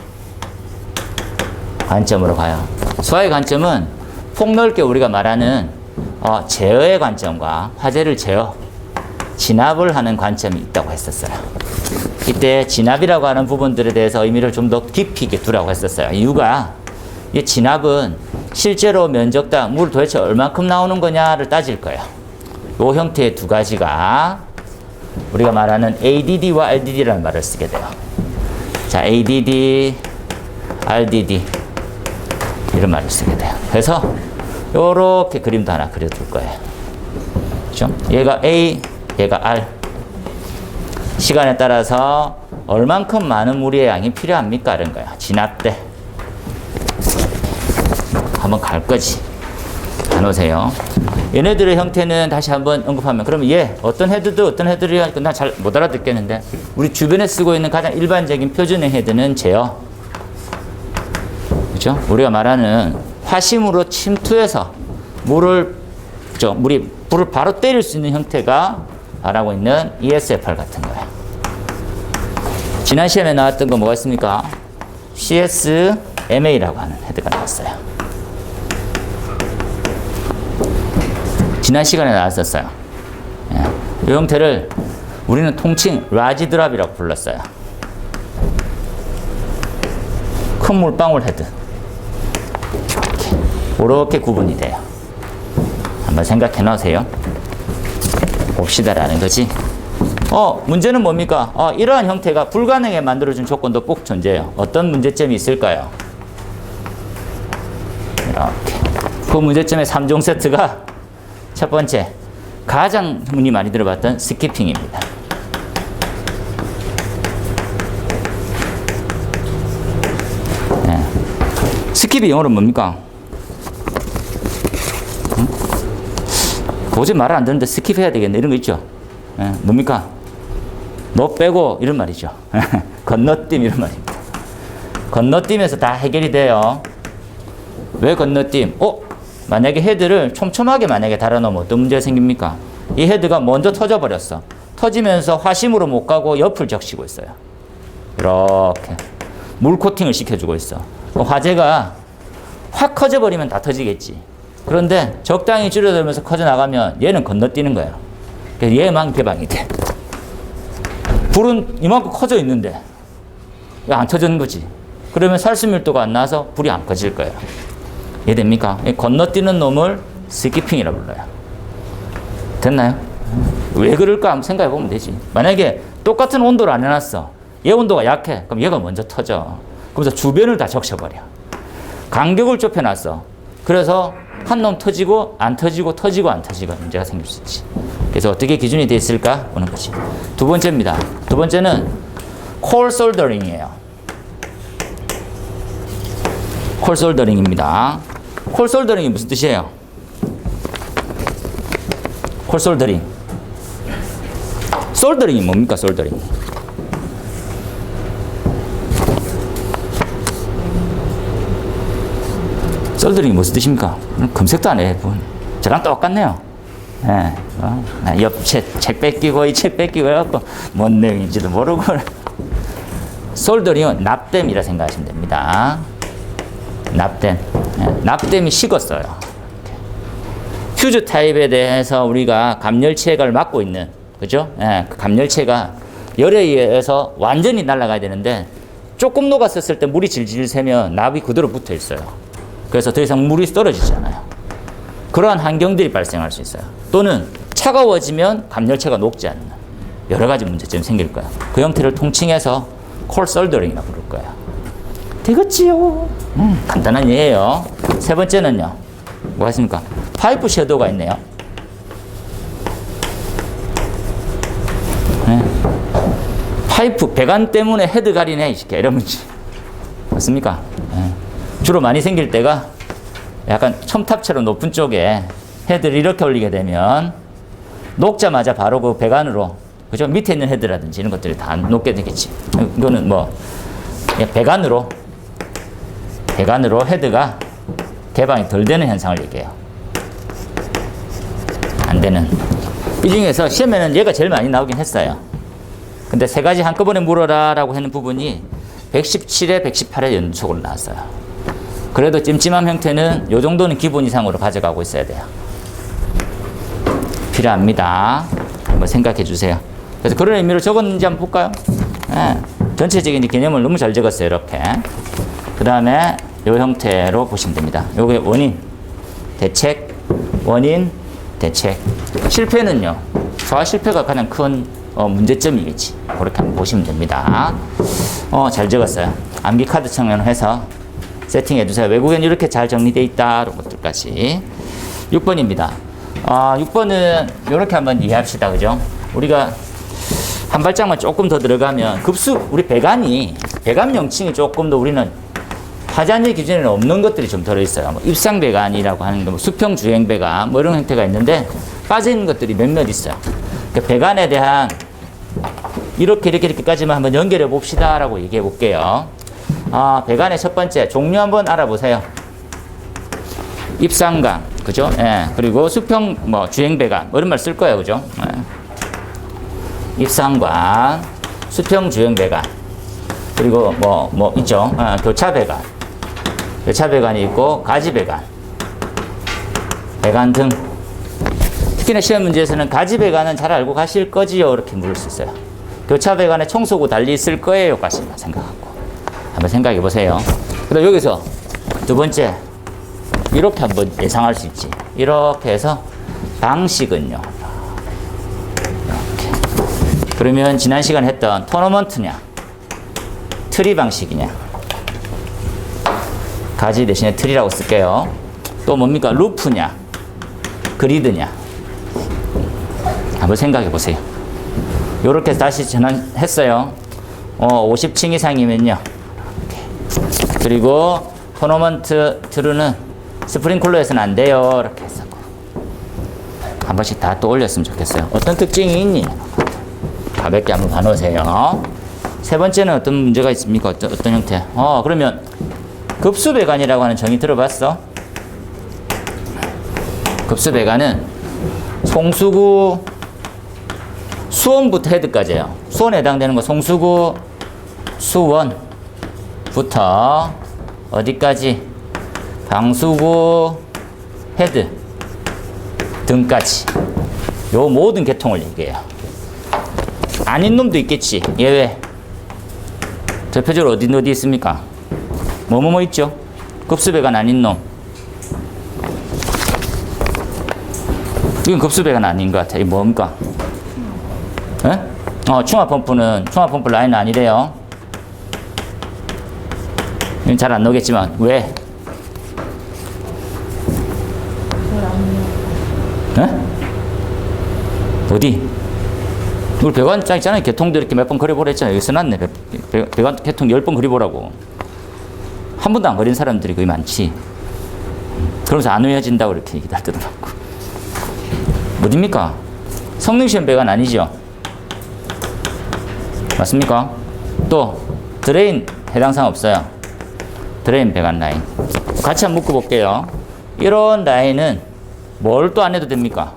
가요. 소화의 관점은 폭넓게 우리가 말하는 제어의 관점과 화재를 진압을 하는 관점이 있다고 했었어요. 이때 진압이라고 하는 부분들에 대해서 의미를 좀 더 깊이 있게 두라고 했었어요. 이유가, 이 진압은 실제로 면적당 물 도대체 얼만큼 나오는 거냐를 따질 거예요. 이 형태의 두 가지가 우리가 말하는 ADD와 RDD라는 말을 쓰게 돼요. 자, ADD, RDD 이런 말을 쓰게 돼요. 그래서 요렇게 그림도 하나 그려둘 거예요. 그렇죠? 얘가 A, 얘가 R. 시간에 따라서 얼만큼 많은 물의 양이 필요합니까? 이런 거야. 진압 때 한번 갈 거지. 안 오세요. 얘네들의 형태는 다시 한번 언급하면, 그러면 얘 어떤 헤드도 하니까 난 잘 못 알아듣겠는데, 우리 주변에 쓰고 있는 가장 일반적인 표준의 헤드는 제어. 그렇죠? 우리가 말하는 화심으로 침투해서 물을 바로 때릴 수 있는 형태가 말하고 있는 ESFR 같은 거예요. 지난 시험에 나왔던 거 뭐가 있습니까? CSMA라고 하는 헤드가 나왔어요. 지난 시간에 나왔었어요. 이 형태를 우리는 통칭 라지 드랍이라고 불렀어요. 큰 물방울 헤드. 이렇게 구분이 돼요. 한번 생각해 놓으세요. 봅시다라는 거지. 문제는 뭡니까? 이러한 형태가 불가능하게 만들어준 조건도 꼭 존재해요. 어떤 문제점이 있을까요? 이렇게. 그 문제점의 3종 세트가 첫 번째, 가장 흔히 많이 들어봤던 스키핑입니다. 네. 스킵이 영어로 뭡니까? 도저히 말을 안 듣는데 스킵해야 되겠네. 이런 거 있죠? 네. 뭡니까? 너 빼고 이런 말이죠. 건너뛰임 이런 말입니다. 건너뛰면서 다 해결이 돼요. 왜 건너뛰임? 만약에 헤드를 촘촘하게 만약에 달아놓으면 어떤 문제가 생깁니까? 이 헤드가 먼저 터져버렸어. 터지면서 화심으로 못 가고 옆을 적시고 있어요. 이렇게 물 코팅을 시켜주고 있어. 화재가 확 커져버리면 다 터지겠지. 그런데 적당히 줄여들면서 커져나가면 얘는 건너뛰는 거예요. 그래서 얘만 개방이 돼. 불은 이만큼 커져 있는데 왜 안 터지는 거지? 그러면 살수밀도가 안 나와서 불이 안 꺼질 거예요. 이해됩니까? 건너뛰는 놈을 스키핑이라고 불러요. 됐나요? 왜 그럴까 한번 생각해 보면 되지. 만약에 똑같은 온도를 안 해놨어. 얘 온도가 약해. 그럼 얘가 먼저 터져. 그러면서 주변을 다 적셔버려. 간격을 좁혀놨어. 그래서 한 놈 터지고 안 터지고 터지고 안 터지고 문제가 생길 수 있지. 그래서 어떻게 기준이 돼 있을까 보는 거지. 두 번째입니다. 두 번째는 콜 솔더링이에요. 콜 솔더링입니다. 콜 솔더링이 무슨 뜻이에요? 콜 솔더링. 솔더링이 뭡니까? 솔더링. 솔더링이 무슨 뜻입니까? 검색도 안 해. 저랑 똑같네요. 네. 옆 책 뺏기고 이 책 뺏기고 해갖고 뭔 내용인지도 모르고. 솔더링은 납땜이라 생각하시면 됩니다. 납땜. 납땜이 식었어요. 퓨즈 타입에 대해서 우리가 감열체가 막고 있는, 그죠? 그 감열체가 열에 의해서 완전히 날아가야 되는데 조금 녹았었을 때 물이 질질 새면 납이 그대로 붙어 있어요. 그래서 더 이상 물이 떨어지잖아요. 그러한 환경들이 발생할 수 있어요. 또는 차가워지면 감열체가 녹지 않는 여러 가지 문제점이 생길 거예요. 그 형태를 통칭해서 콜 솔더링이라고 부를 거예요. 되겠지요. 간단한 예예요. 세 번째는요. 뭐가 있습니까? 파이프 섀도우가 있네요. 네. 파이프 배관 때문에 헤드 가리네 이런 문제 맞습니까? 네. 주로 많이 생길 때가 약간 첨탑처럼 높은 쪽에 헤드를 이렇게 올리게 되면 녹자마자 바로 그 배관으로 그죠? 밑에 있는 헤드라든지 이런 것들이 다 녹게 되겠지. 이거는 뭐 배관으로 헤드가 개방이 덜 되는 현상을 얘기해요. 안 되는. 이 중에서 시험에는 얘가 제일 많이 나오긴 했어요. 근데 세 가지 한꺼번에 물어라 라고 하는 부분이 117에 118에 연속으로 나왔어요. 그래도 찜찜한 형태는 요 정도는 기본 이상으로 가져가고 있어야 돼요. 필요합니다. 한번 생각해 주세요. 그래서 그런 의미로 적었는지 한번 볼까요? 네. 전체적인 개념을 너무 잘 적었어요. 이렇게. 그 다음에 요 형태로 보시면 됩니다. 요게 원인, 대책, 원인, 대책. 실패는요. 좌 실패가 가장 큰 문제점이겠지. 그렇게 한번 보시면 됩니다. 잘 적었어요. 암기 카드 청년해서 세팅해 주세요. 외국엔 이렇게 잘 정리되어 있다. 이런 것들까지. 6번입니다. 6번은 이렇게 한번 이해합시다. 그죠? 우리가 한 발짝만 조금 더 들어가면 우리 배관 명칭이 조금 더 우리는 하자니 기준에는 없는 것들이 좀 들어있어요. 뭐 입상 배관이라고 하는 거, 뭐 수평 주행 배관, 뭐 이런 형태가 있는데 빠져있는 것들이 몇몇 있어요. 그러니까 배관에 대한 이렇게까지만 한번 연결해 봅시다라고 얘기해 볼게요. 배관의 첫 번째 종류 한번 알아보세요. 입상강, 그죠? 예. 그리고 수평 주행 배관, 뭐 이런 말 쓸 거예요, 그죠? 예. 입상관, 수평 주행 배관, 그리고 있죠? 교차 배관. 교차 배관이 있고, 가지 배관. 배관 등. 특히나 시험 문제에서는 가지 배관은 잘 알고 가실 거지요? 이렇게 물을 수 있어요. 교차 배관에 청소구 달리 있을 거예요? 까지만 생각하고. 한번 생각해 보세요. 그다음 여기서 두 번째. 이렇게 한번 예상할 수 있지. 이렇게 해서 방식은요. 그러면 지난 시간에 했던 토너먼트냐 트리 방식이냐 가지 대신에 트리라고 쓸게요. 또 뭡니까? 루프냐 그리드냐 한번 생각해 보세요. 요렇게 다시 전환했어요. 50층 이상이면요. 그리고 토너먼트 트루는 스프링클러에서는 안 돼요. 이렇게 했었고 한 번씩 다 또 올렸으면 좋겠어요. 어떤 특징이 있니? 가볍게 한번 봐놓으세요. 세 번째는 어떤 문제가 있습니까? 어떤 형태? 그러면 급수배관이라고 하는 정의 들어봤어? 급수배관은 송수구 수원부터 헤드까지예요. 수원에 해당되는 거 송수구 수원부터 어디까지? 방수구 헤드 등까지 요 모든 계통을 얘기해요. 아닌 놈도 있겠지. 예외. 대표적으로 어디 있습니까? 뭐뭐뭐 있죠? 급수배관 아닌 놈. 이건 급수배관 아닌 것 같아. 이게 뭡니까? 예? 충화펌프 라인은 아니래요. 이건 잘 안 나오겠지만, 왜? 예? 어디? 우리 배관 짱 있잖아요. 개통도 이렇게 몇 번 그려보라 했잖아요. 여기 써놨네. 배관 개통 10번 그려보라고. 한 번도 안 그린 사람들이 거의 많지. 그러면서 안 외워진다고 이렇게 얘기를 하더라고. 어딥니까? 성능시험 배관 아니죠? 맞습니까? 또 드레인 해당사항 없어요. 드레인 배관 라인. 같이 한번 묶어볼게요. 이런 라인은 뭘 또 안 해도 됩니까?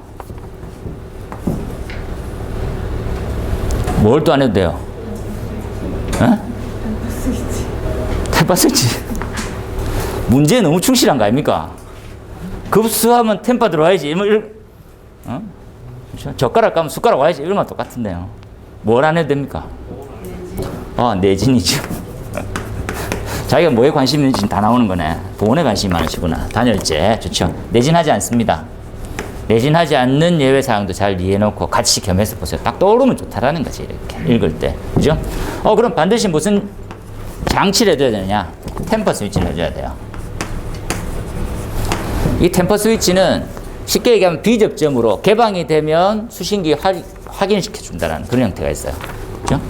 뭘 또 안 해도 돼요? 템파 스위치. 문제에 너무 충실한 거 아닙니까? 급수하면 템파 들어와야지. 젓가락 까면 숟가락 와야지. 이런 건 똑같은데요. 뭘 안 해도 됩니까? 내진이죠. 자기가 뭐에 관심 있는지 다 나오는 거네. 보온에 관심이 많으시구나. 단열재. 좋죠. 내진하지 않습니다. 내진하지 않는 예외사항도 잘 이해해놓고 같이 겸해서 보세요. 딱 떠오르면 좋다라는 거지. 이렇게 읽을 때. 그죠? 그럼 반드시 무슨 장치를 해줘야 되느냐? 템퍼 스위치를 해줘야 돼요. 이 템퍼 스위치는 쉽게 얘기하면 비접점으로 개방이 되면 수신기 확인시켜준다는 그런 형태가 있어요. 그죠?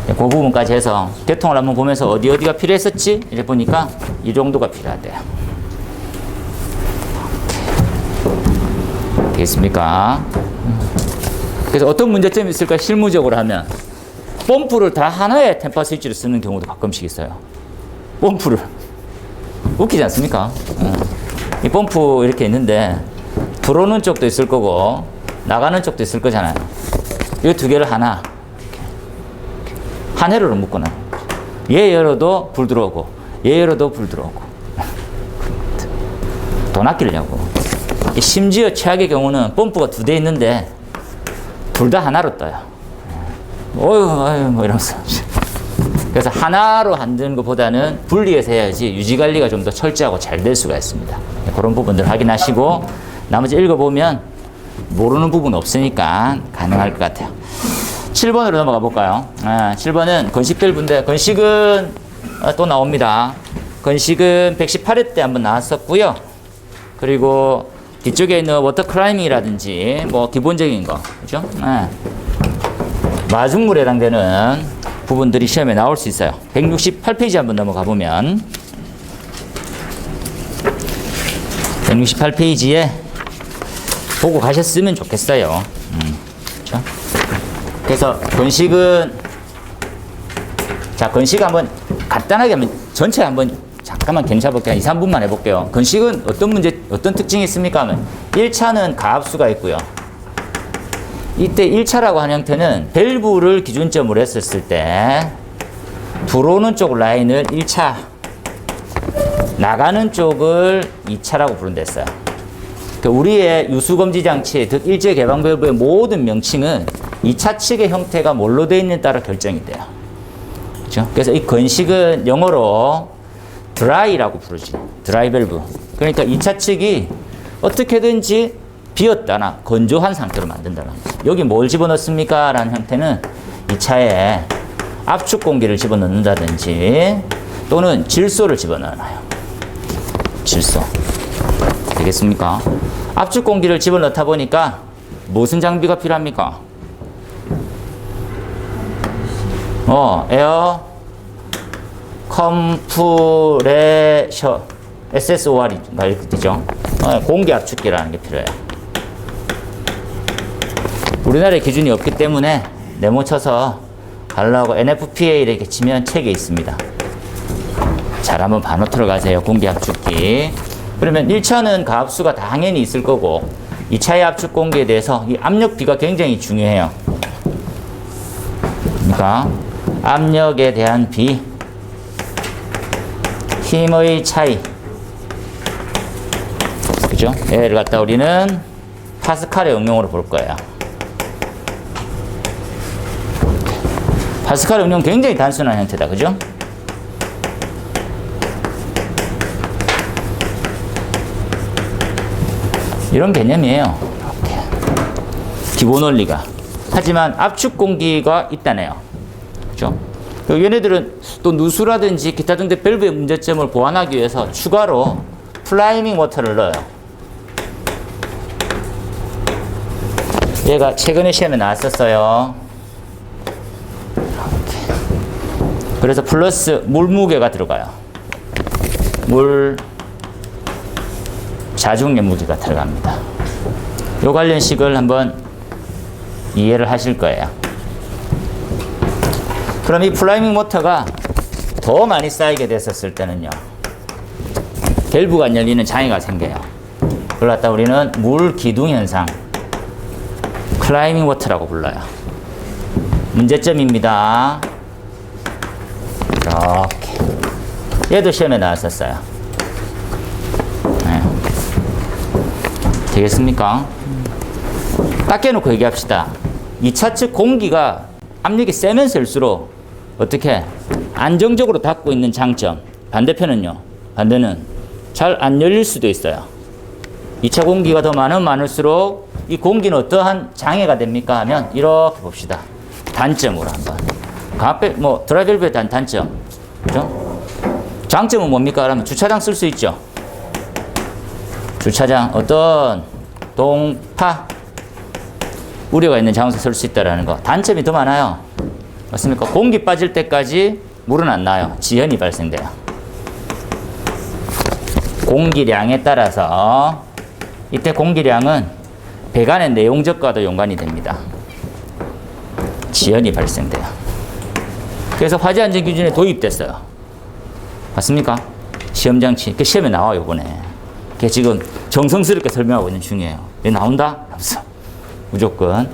그 부분까지 해서 개통을 한번 보면서 어디가 필요했었지? 이래 보니까 이 정도가 필요하대요. 되겠습니까? 그래서 어떤 문제점이 있을까? 실무적으로 하면 펌프를 다 하나의 템퍼 스위치를 쓰는 경우도 가끔씩 있어요. 펌프를. 웃기지 않습니까? 이 펌프 이렇게 있는데 들어오는 쪽도 있을 거고 나가는 쪽도 있을 거잖아요. 이 두 개를 하나 한 회로로 묶어놔. 얘 열어도 불 들어오고 얘 열어도 불 들어오고. 돈 아끼려고. 심지어 최악의 경우는 펌프가 두 대 있는데 둘 다 하나로 떠요. 어휴 뭐 이러면서. 그래서 하나로 만드는 것보다는 분리해서 해야지 유지관리가 좀 더 철저하고 잘 될 수가 있습니다. 그런 부분들 확인하시고 나머지 읽어보면 모르는 부분 없으니까 가능할 것 같아요. 7번으로 넘어가 볼까요? 7번은 건식 밸브인데 건식은 또 나옵니다. 건식은 118회 때 한번 나왔었고요. 그리고 뒤쪽에 있는 워터 클라이밍이라든지 뭐 기본적인 거, 그죠? 마중물에 해당되는 부분들이 시험에 나올 수 있어요. 168페이지 한번 넘어가 보면 168페이지에 보고 가셨으면 좋겠어요. 그렇죠? 그래서 건식은 건식 한번 간단하게 한번 전체 한번 잠깐만 견쳐볼게요. 2, 3분만 해볼게요. 건식은 어떤 특징이 있습니까? 하면 1차는 가압수가 있고요. 이때 1차라고 하는 형태는 밸브를 기준점으로 했었을 때 들어오는 쪽 라인을 1차, 나가는 쪽을 2차라고 부른댔어요. 우리의 유수검지 장치, 즉 일제 개방 밸브의 모든 명칭은 2차 측의 형태가 뭘로 되어 있느냐에 따라 결정이 돼요. 그렇죠? 그래서 이 건식은 영어로 드라이라고 부르지. 드라이 밸브. 그러니까 2차 측이 어떻게든지 비었다나 건조한 상태로 만든다는 거죠. 여기 뭘 집어넣습니까? 라는 형태는 2차에 압축 공기를 집어넣는다든지 또는 질소를 집어넣어요. 질소. 되겠습니까? 압축 공기를 집어넣다 보니까 무슨 장비가 필요합니까? 에어 컴프레셔 SSOR인가 이렇게 되죠. 공기 압축기라는 게 필요해요. 우리나라에 기준이 없기 때문에 네모 쳐서 가려고 NFPA 이렇게 치면 책에 있습니다. 잘 한번 반호 들어가세요. 공기 압축기. 그러면 1차는 가압수가 당연히 있을 거고 2차의 압축 공기에 대해서 이 압력비가 굉장히 중요해요. 그러니까 압력에 대한 비, 힘의 차이, 그죠? 얘를 갖다 우리는 파스칼의 응용으로 볼 거예요. 파스칼 응용 굉장히 단순한 형태다. 그죠? 이런 개념이에요. 이렇게. 기본 원리가. 하지만 압축 공기가 있다네요. 그죠? 얘네들은 또 누수라든지 기타 등등 밸브의 문제점을 보완하기 위해서 추가로 플라이밍 워터를 넣어요. 얘가 최근에 시험에 나왔었어요. 이렇게. 그래서 플러스 물 무게가 들어가요. 물 자중의 무게가 들어갑니다. 요 관련식을 한번 이해를 하실 거예요. 그럼 이 플라이밍 모터가 더 많이 쌓이게 됐었을 때는요, 밸브가 안 열리는 장애가 생겨요. 그걸 갖다 우리는 물 기둥 현상, 클라이밍 워터라고 불러요. 문제점입니다. 이렇게. 얘도 시험에 나왔었어요. 네. 되겠습니까? 딱 깨놓고 얘기합시다. 2차 측 공기가 압력이 세면 셀수록 어떻게 안정적으로 닫고 있는 장점, 반대편은요, 반대는 잘 안 열릴 수도 있어요. 2차 공기가 더 많을수록 이 공기는 어떠한 장애가 됩니까? 하면 이렇게 봅시다. 단점으로 한번. 드라이 밸브에 대한 단점. 그죠? 장점은 뭡니까? 그러면 주차장 쓸 수 있죠. 주차장 어떤 동파 우려가 있는 장소 쓸 수 있다라는 거. 단점이 더 많아요. 맞습니까? 공기 빠질 때까지 물은 안 나요. 지연이 발생돼요. 공기량에 따라서 이때 공기량은 배관의 내용적과도 연관이 됩니다. 지연이 발생돼요. 그래서 화재 안전 기준에 도입됐어요. 맞습니까? 시험 장치. 그 시험에 나와요, 이번에. 그게 지금 정성스럽게 설명하고 있는 중이에요. 왜 나온다? 없어. 무조건.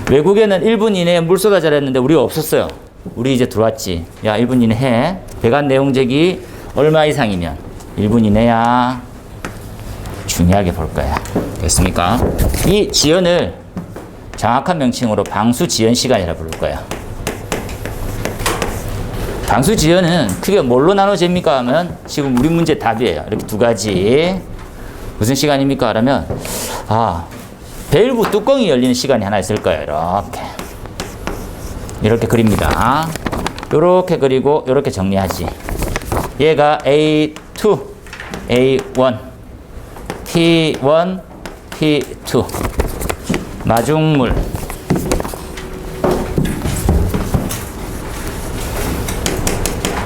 외국에는 1분 이내에 물 쏟아져야 했는데 우리가 없었어요. 우리 이제 들어왔지. 야, 1분 이내 해. 배관 내용적이 얼마 이상이면 1분 이내야. 중요하게 볼 거야. 됐습니까? 이 지연을 정확한 명칭으로 방수 지연 시간이라 부를 거야. 방수 지연은 크게 뭘로 나눠집니까? 하면 지금 우리 문제 답이에요. 이렇게 두 가지. 무슨 시간입니까? 그러면 밸브 뚜껑이 열리는 시간이 하나 있을 거예요. 이렇게 그립니다. 이렇게 그리고 이렇게 정리하지. 얘가 A2, A1, T1, T2 마중물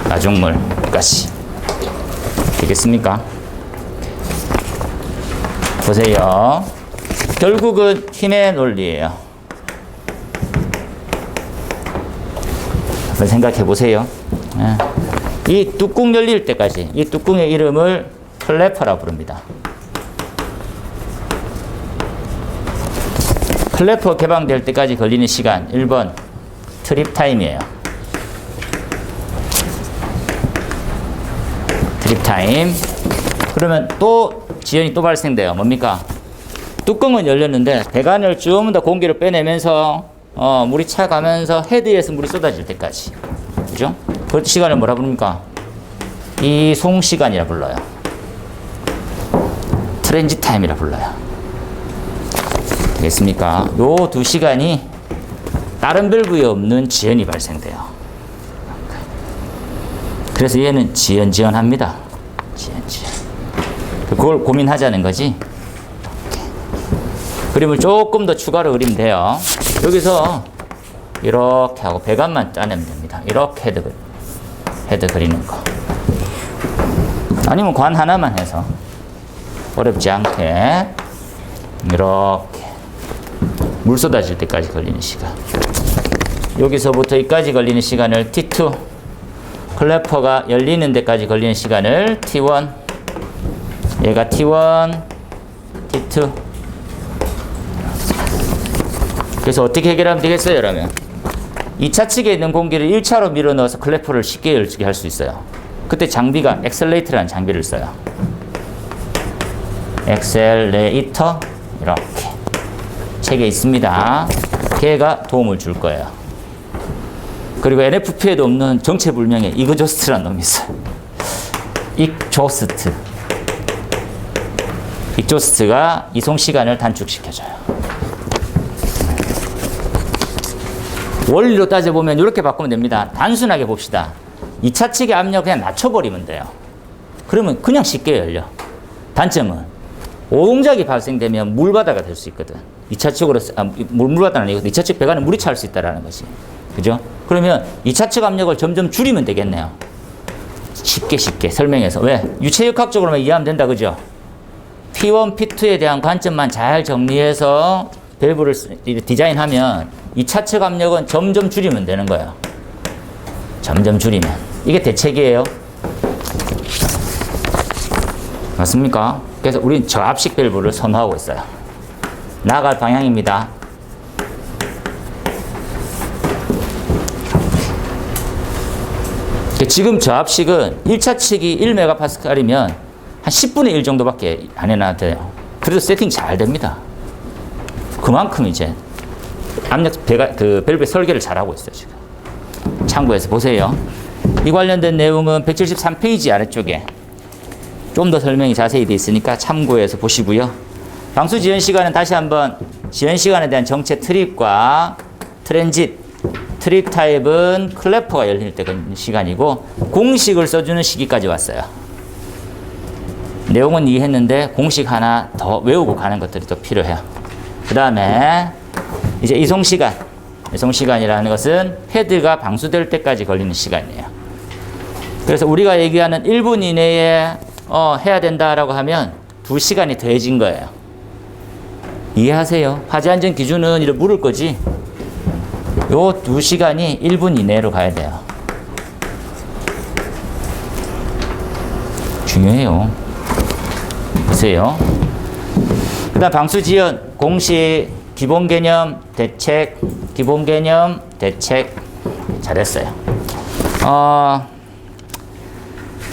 마중물까지 되겠습니까? 보세요. 결국은 힘의 논리예요. 한번 생각해 보세요. 이 뚜껑 열릴 때까지 이 뚜껑의 이름을 클래퍼라고 부릅니다. 클래퍼 개방될 때까지 걸리는 시간 1번 트립 타임이에요. 트립 타임. 그러면 또 지연이 또 발생돼요. 뭡니까? 뚜껑은 열렸는데 배관을 좀 더 공기를 빼내면서 물이 차가면서 헤드에서 물이 쏟아질 때까지. 그죠? 그 시간을 뭐라 부릅니까? 이송 시간이라 불러요. 트랜짓 타임이라 불러요. 되겠습니까? 요 두 시간이 다른 밸브에 없는 지연이 발생돼요. 그래서 얘는 지연합니다. 지연. 그걸 고민하자는 거지. 그림을 조금 더 추가로 그리면 돼요. 여기서 이렇게 하고 배관만 짜내면 됩니다. 이렇게 헤드 그리는 거. 아니면 관 하나만 해서 어렵지 않게 이렇게 물 쏟아질 때까지 걸리는 시간. 여기서부터 여기까지 걸리는 시간을 T2, 클래퍼가 열리는 데까지 걸리는 시간을 T1, 얘가 T1, T2. 그래서 어떻게 해결하면 되겠어요, 여러분? 2차 측에 있는 공기를 1차로 밀어 넣어서 클래퍼를 쉽게 열게 할 수 있어요. 그때 장비가 엑셀레이터라는 장비를 써요. 엑셀레이터 이렇게 책에 있습니다. 걔가 도움을 줄 거예요. 그리고 NFP에도 없는 정체불명의 이그조스트라는 놈이 있어요. 익조스트가 이송 시간을 단축시켜줘요. 원리로 따져보면 이렇게 바꾸면 됩니다. 단순하게 봅시다. 2차 측의 압력 그냥 낮춰버리면 돼요. 그러면 그냥 쉽게 열려. 단점은 오동작이 발생되면 물바다가 될 수 있거든. 2차 측으로 물바다는 아니고 2차 측 배관에 물이 찰 수 있다는 거지. 그죠? 그러면 2차 측 압력을 점점 줄이면 되겠네요. 쉽게 설명해서. 왜? 유체역학적으로만 이해하면 된다. 그죠? P1, P2에 대한 관점만 잘 정리해서 밸브를 디자인하면 2차 측 압력은 점점 줄이면 되는 거예요. 점점 줄이면. 이게 대책이에요. 맞습니까? 그래서 우리는 저압식 밸브를 선호하고 있어요. 나아갈 방향입니다. 지금 저압식은 1차 측이 1MPa이면 한 10분의 1 정도밖에 안 해놔도 돼요. 그래도 세팅 잘 됩니다. 그만큼 이제 압력 밸브의 설계를 잘하고 있어요, 지금. 참고해서 보세요. 이 관련된 내용은 173페이지 아래쪽에 좀 더 설명이 자세히 되어 있으니까 참고해서 보시고요. 방수 지연 시간은 다시 한번 지연 시간에 대한 정체 트립과 트랜짓 트립 타입은 클래퍼가 열릴 때 그 시간이고 공식을 써주는 시기까지 왔어요. 내용은 이해했는데 공식 하나 더 외우고 가는 것들이 또 필요해요. 그 다음에 이제 이송시간이라는 것은 헤드가 방수될 때까지 걸리는 시간이에요. 그래서 우리가 얘기하는 1분 이내에 해야 된다라고 하면 2시간이 더해진 거예요. 이해하세요? 화재 안전 기준은 이렇게 물을 거지. 요 2시간이 1분 이내로 가야 돼요. 중요해요. 보세요. 그 다음 방수지연, 공식, 기본개념, 대책, 기본개념, 대책. 잘했어요.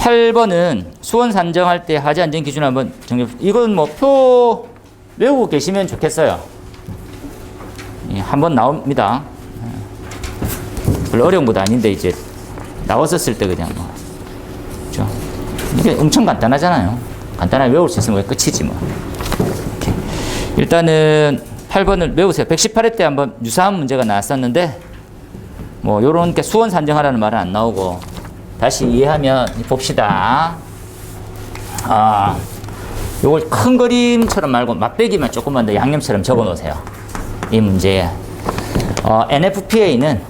8번은 수원 산정할 때 화재 안전 기준 한번 정리. 이건 뭐 표 외우고 계시면 좋겠어요. 한번 나옵니다. 별로 어려운 것도 아닌데 이제 나왔었을 때 그냥 뭐 그렇죠? 이게 엄청 간단하잖아요. 간단하게 외울 수 있으면 끝이지 뭐. 이렇게. 일단은 8번을 외우세요. 118회 때 한번 유사한 문제가 나왔었는데 뭐 요런 게 수원 산정하라는 말은 안 나오고 다시 이해하면 봅시다. 요걸 큰 그림처럼 말고 맛배기만 조금만 더 양념처럼 적어 놓으세요. 이 문제에 NFPA는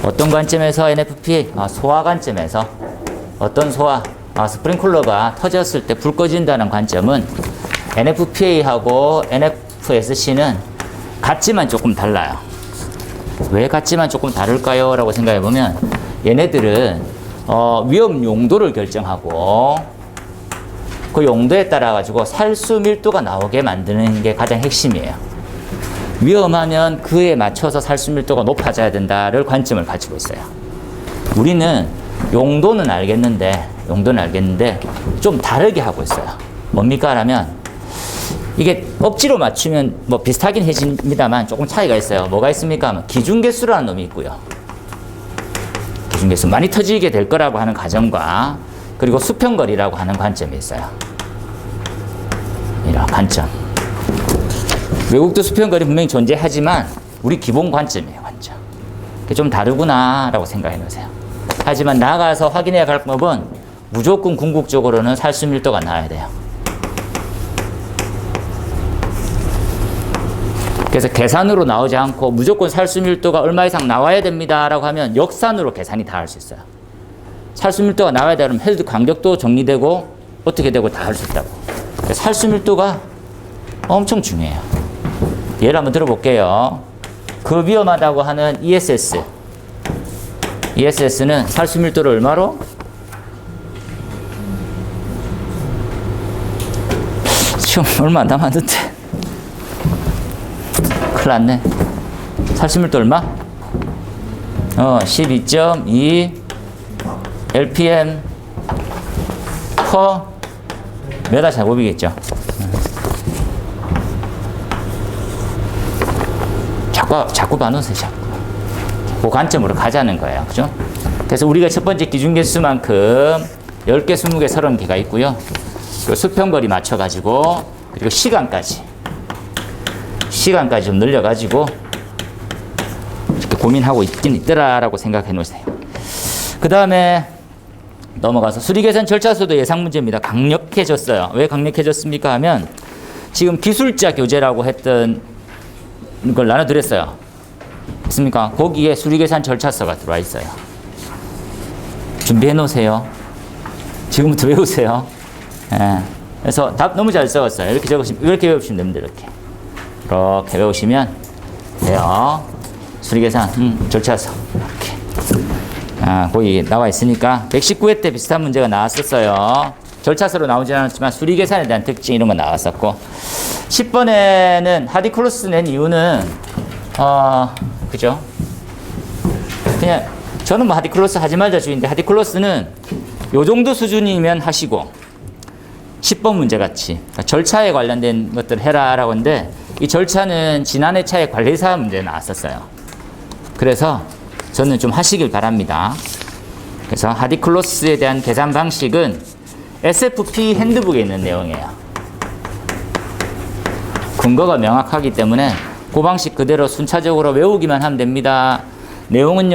어떤 관점에서 NFPA? 소화 관점에서 어떤 소화? 스프링클러가 터졌을 때 불 꺼진다는 관점은 NFPA하고 NFSC는 같지만 조금 달라요. 왜 같지만 조금 다를까요? 라고 생각해 보면 얘네들은 위험 용도를 결정하고 그 용도에 따라 가지고 살수 밀도가 나오게 만드는 게 가장 핵심이에요. 위험하면 그에 맞춰서 살수 밀도가 높아져야 된다를 관점을 가지고 있어요. 우리는 용도는 알겠는데 좀 다르게 하고 있어요. 뭡니까? 라면 이게 억지로 맞추면 뭐 비슷하긴 해집니다만 조금 차이가 있어요. 뭐가 있습니까? 하면 기준개수라는 놈이 있고요. 기준개수 많이 터지게 될 거라고 하는 가정과 그리고 수평거리라고 하는 관점이 있어요. 이런 관점. 외국도 수평거리 분명히 존재하지만 우리 기본 관점이에요. 관점. 그게 좀 다르구나라고 생각해 놓으세요. 하지만 나가서 확인해야 할 법은 무조건 궁극적으로는 살수 밀도가 나와야 돼요. 그래서 계산으로 나오지 않고 무조건 살수 밀도가 얼마 이상 나와야 됩니다라고 하면 역산으로 계산이 다 할 수 있어요. 살수 밀도가 나와야 되면 헤드 간격도 정리되고 어떻게 되고 다 할 수 있다고. 살수 밀도가 엄청 중요해요. 예를 한번 들어볼게요. 그 위험하다고 하는 ESS. ESS는 살수 밀도를 얼마로? 지금 얼마 안 남았는데. 큰일 났네. 살수 밀도 얼마? 12.2 LPM per 메가 제곱이겠죠. 자꾸 봐놓으세요. 자꾸. 그 관점으로 가자는 거예요. 그죠? 그래서 우리가 첫 번째 기준개수만큼 10개, 20개, 30개가 있고요. 그리고 수평거리 맞춰가지고 그리고 시간까지 좀 늘려가지고 이렇게 고민하고 있긴 있더라라고 생각해 놓으세요. 그 다음에 넘어가서 수리계산 절차서도 예상 문제입니다. 강력해졌어요. 왜 강력해졌습니까? 하면 지금 기술자 교재라고 했던 걸 나눠드렸어요. 있습니까? 거기에 수리계산 절차서가 들어와 있어요. 준비해 놓으세요. 지금부터 외우세요. 예. 그래서 답 너무 잘 적었어요. 이렇게 적으시면, 이렇게 외우시면 됩니다. 이렇게 외우시면 돼요. 수리계산 절차서 이렇게. 거기 나와 있으니까 119회 때 비슷한 문제가 나왔었어요. 절차서로 나오진 않았지만 수리계산에 대한 특징 이런 거 나왔었고 10번에는 하디클로스 낸 이유는 그죠? 그냥 저는 뭐 하디클로스 하지 말자 주의인데 하디클로스는 요 정도 수준이면 하시고 10번 문제 같이 그러니까 절차에 관련된 것들 해라라고 하는데 이 절차는 지난해 차에 관리사 문제 나왔었어요. 그래서 저는 좀 하시길 바랍니다. 그래서 하디클로스에 대한 계산 방식은 SFP 핸드북에 있는 내용이에요. 근거가 명확하기 때문에 그 방식 그대로 순차적으로 외우기만 하면 됩니다. 내용은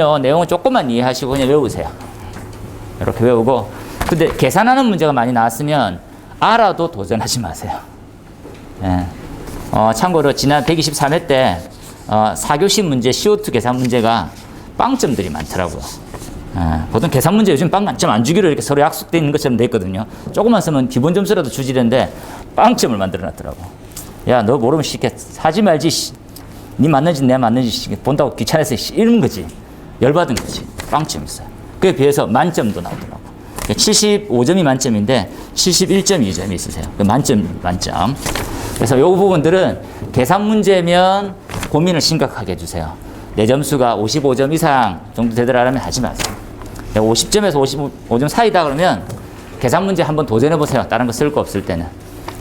조금만 이해하시고 그냥 외우세요. 이렇게 외우고. 근데 계산하는 문제가 많이 나왔으면 알아도 도전하지 마세요. 예. 참고로 지난 123회 때 4교시 문제 CO2 계산 문제가 빵점들이 많더라고요. 보통 계산 문제 요즘 빵 만점 안 주기로 이렇게 서로 약속되어 있는 것처럼 돼 있거든요. 조금만 쓰면 기본 점수라도 주지는데 빵점을 만들어 놨더라고. 야, 너 모르면 쉽게 하지 말지. 니 맞는지 내가 맞는지 본다고 귀찮아서 이런 거지. 열받은 거지. 빵점 있어요. 그에 비해서 만점도 나오더라고. 75점이 만점인데 71.2점이 있으세요. 만점. 그래서 요 부분들은 계산 문제면 고민을 심각하게 해주세요. 내 점수가 55점 이상 정도 되더라면 하지 마세요. 50점에서 55점 사이다 그러면 계산 문제 한번 도전해보세요. 다른 거 쓸 거 없을 때는.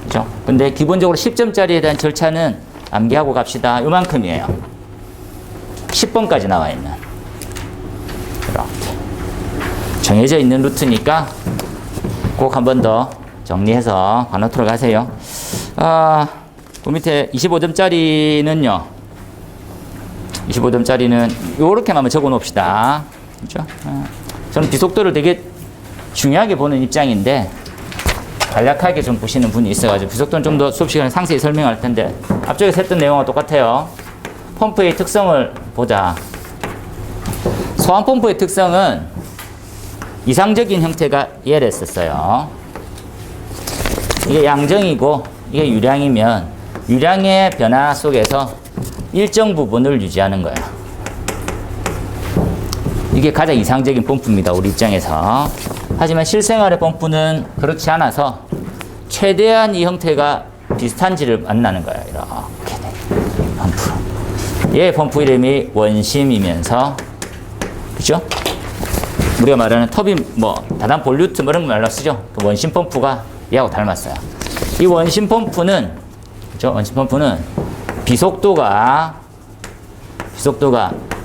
그죠? 근데 기본적으로 10점짜리에 대한 절차는 암기하고 갑시다. 요만큼이에요. 10번까지 나와 있는. 이렇게. 정해져 있는 루트니까 꼭 한 번 더 정리해서 관노트로 가세요. 그 밑에 25점짜리는요. 25점짜리는 요렇게만 한번 적어 놓읍시다. 그렇죠? 저는 비속도를 되게 중요하게 보는 입장인데 간략하게 좀 보시는 분이 있어가지고 비속도는 좀 더 수업 시간에 상세히 설명할 텐데 앞쪽에서 했던 내용과 똑같아요. 펌프의 특성을 보자. 소환 펌프의 특성은 이상적인 형태가 얘랬었어요. 이게 양정이고 이게 유량이면 유량의 변화 속에서 일정 부분을 유지하는 거예요. 이게 가장 이상적인 펌프입니다. 우리 입장에서. 하지만 실생활의 펌프는 그렇지 않아서 최대한 이 형태가 비슷한지를 만나는 거예요. 이렇게 펌프. 얘 펌프 이름이 원심이면서 그죠? 우리가 말하는 터빈 다단 볼루트 이런 거 말로 쓰죠. 그 원심 펌프가 얘하고 닮았어요. 이 원심 펌프는 그죠? 원심 펌프는 비속도가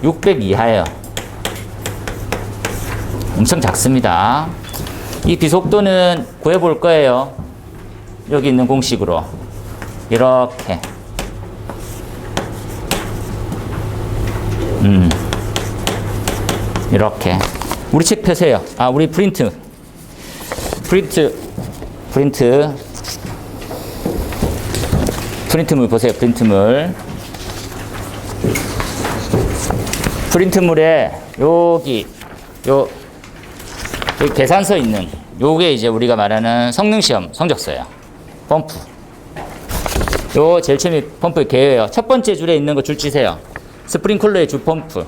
600 이하예요. 엄청 작습니다. 이 비속도는 구해볼 거예요. 여기 있는 공식으로. 이렇게. 이렇게. 우리 책 펴세요. 우리 프린트물 보세요. 프린트물에 여기 계산서 있는 요게 이제 우리가 말하는 성능시험 성적서예요. 펌프. 요 제일 처음에 펌프의 개요예요. 첫 번째 줄에 있는 거 줄 치세요. 스프링클러의 주 펌프.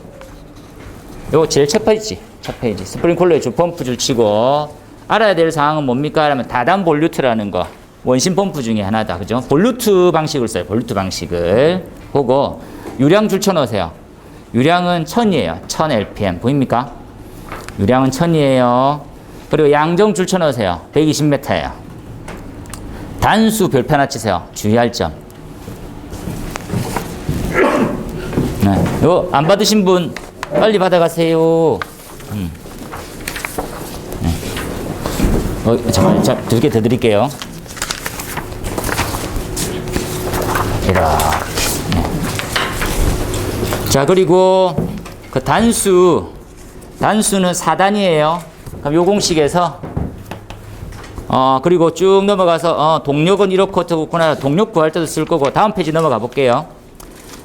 요 제일 첫 페이지. 스프링클러의 주 펌프 줄 치고 알아야 될 사항은 뭡니까? 하면 다단 볼루트라는 거. 원심 펌프 중에 하나다. 그죠? 볼루트 방식을 써요. 볼루트 방식을. 보고 유량 줄 쳐놓으세요. 유량은 1000이에요. 1000 LPM. 보입니까? 유량은 1000이에요. 그리고 양정 줄 쳐놓으세요. 120m예요. 단수 별표 하나 치세요. 주의할 점. 네. 이거 안 받으신 분 빨리 받아가세요. 네. 잠깐만, 2개 더 드릴게요. 이렇게. 네. 자, 그리고 그 단수는 4단이에요. 그럼 요 공식에서 그리고 쭉 넘어가서 동력은 이렇고 어쩌구나. 동력 구할 때도 쓸 거고. 다음 페이지 넘어가 볼게요.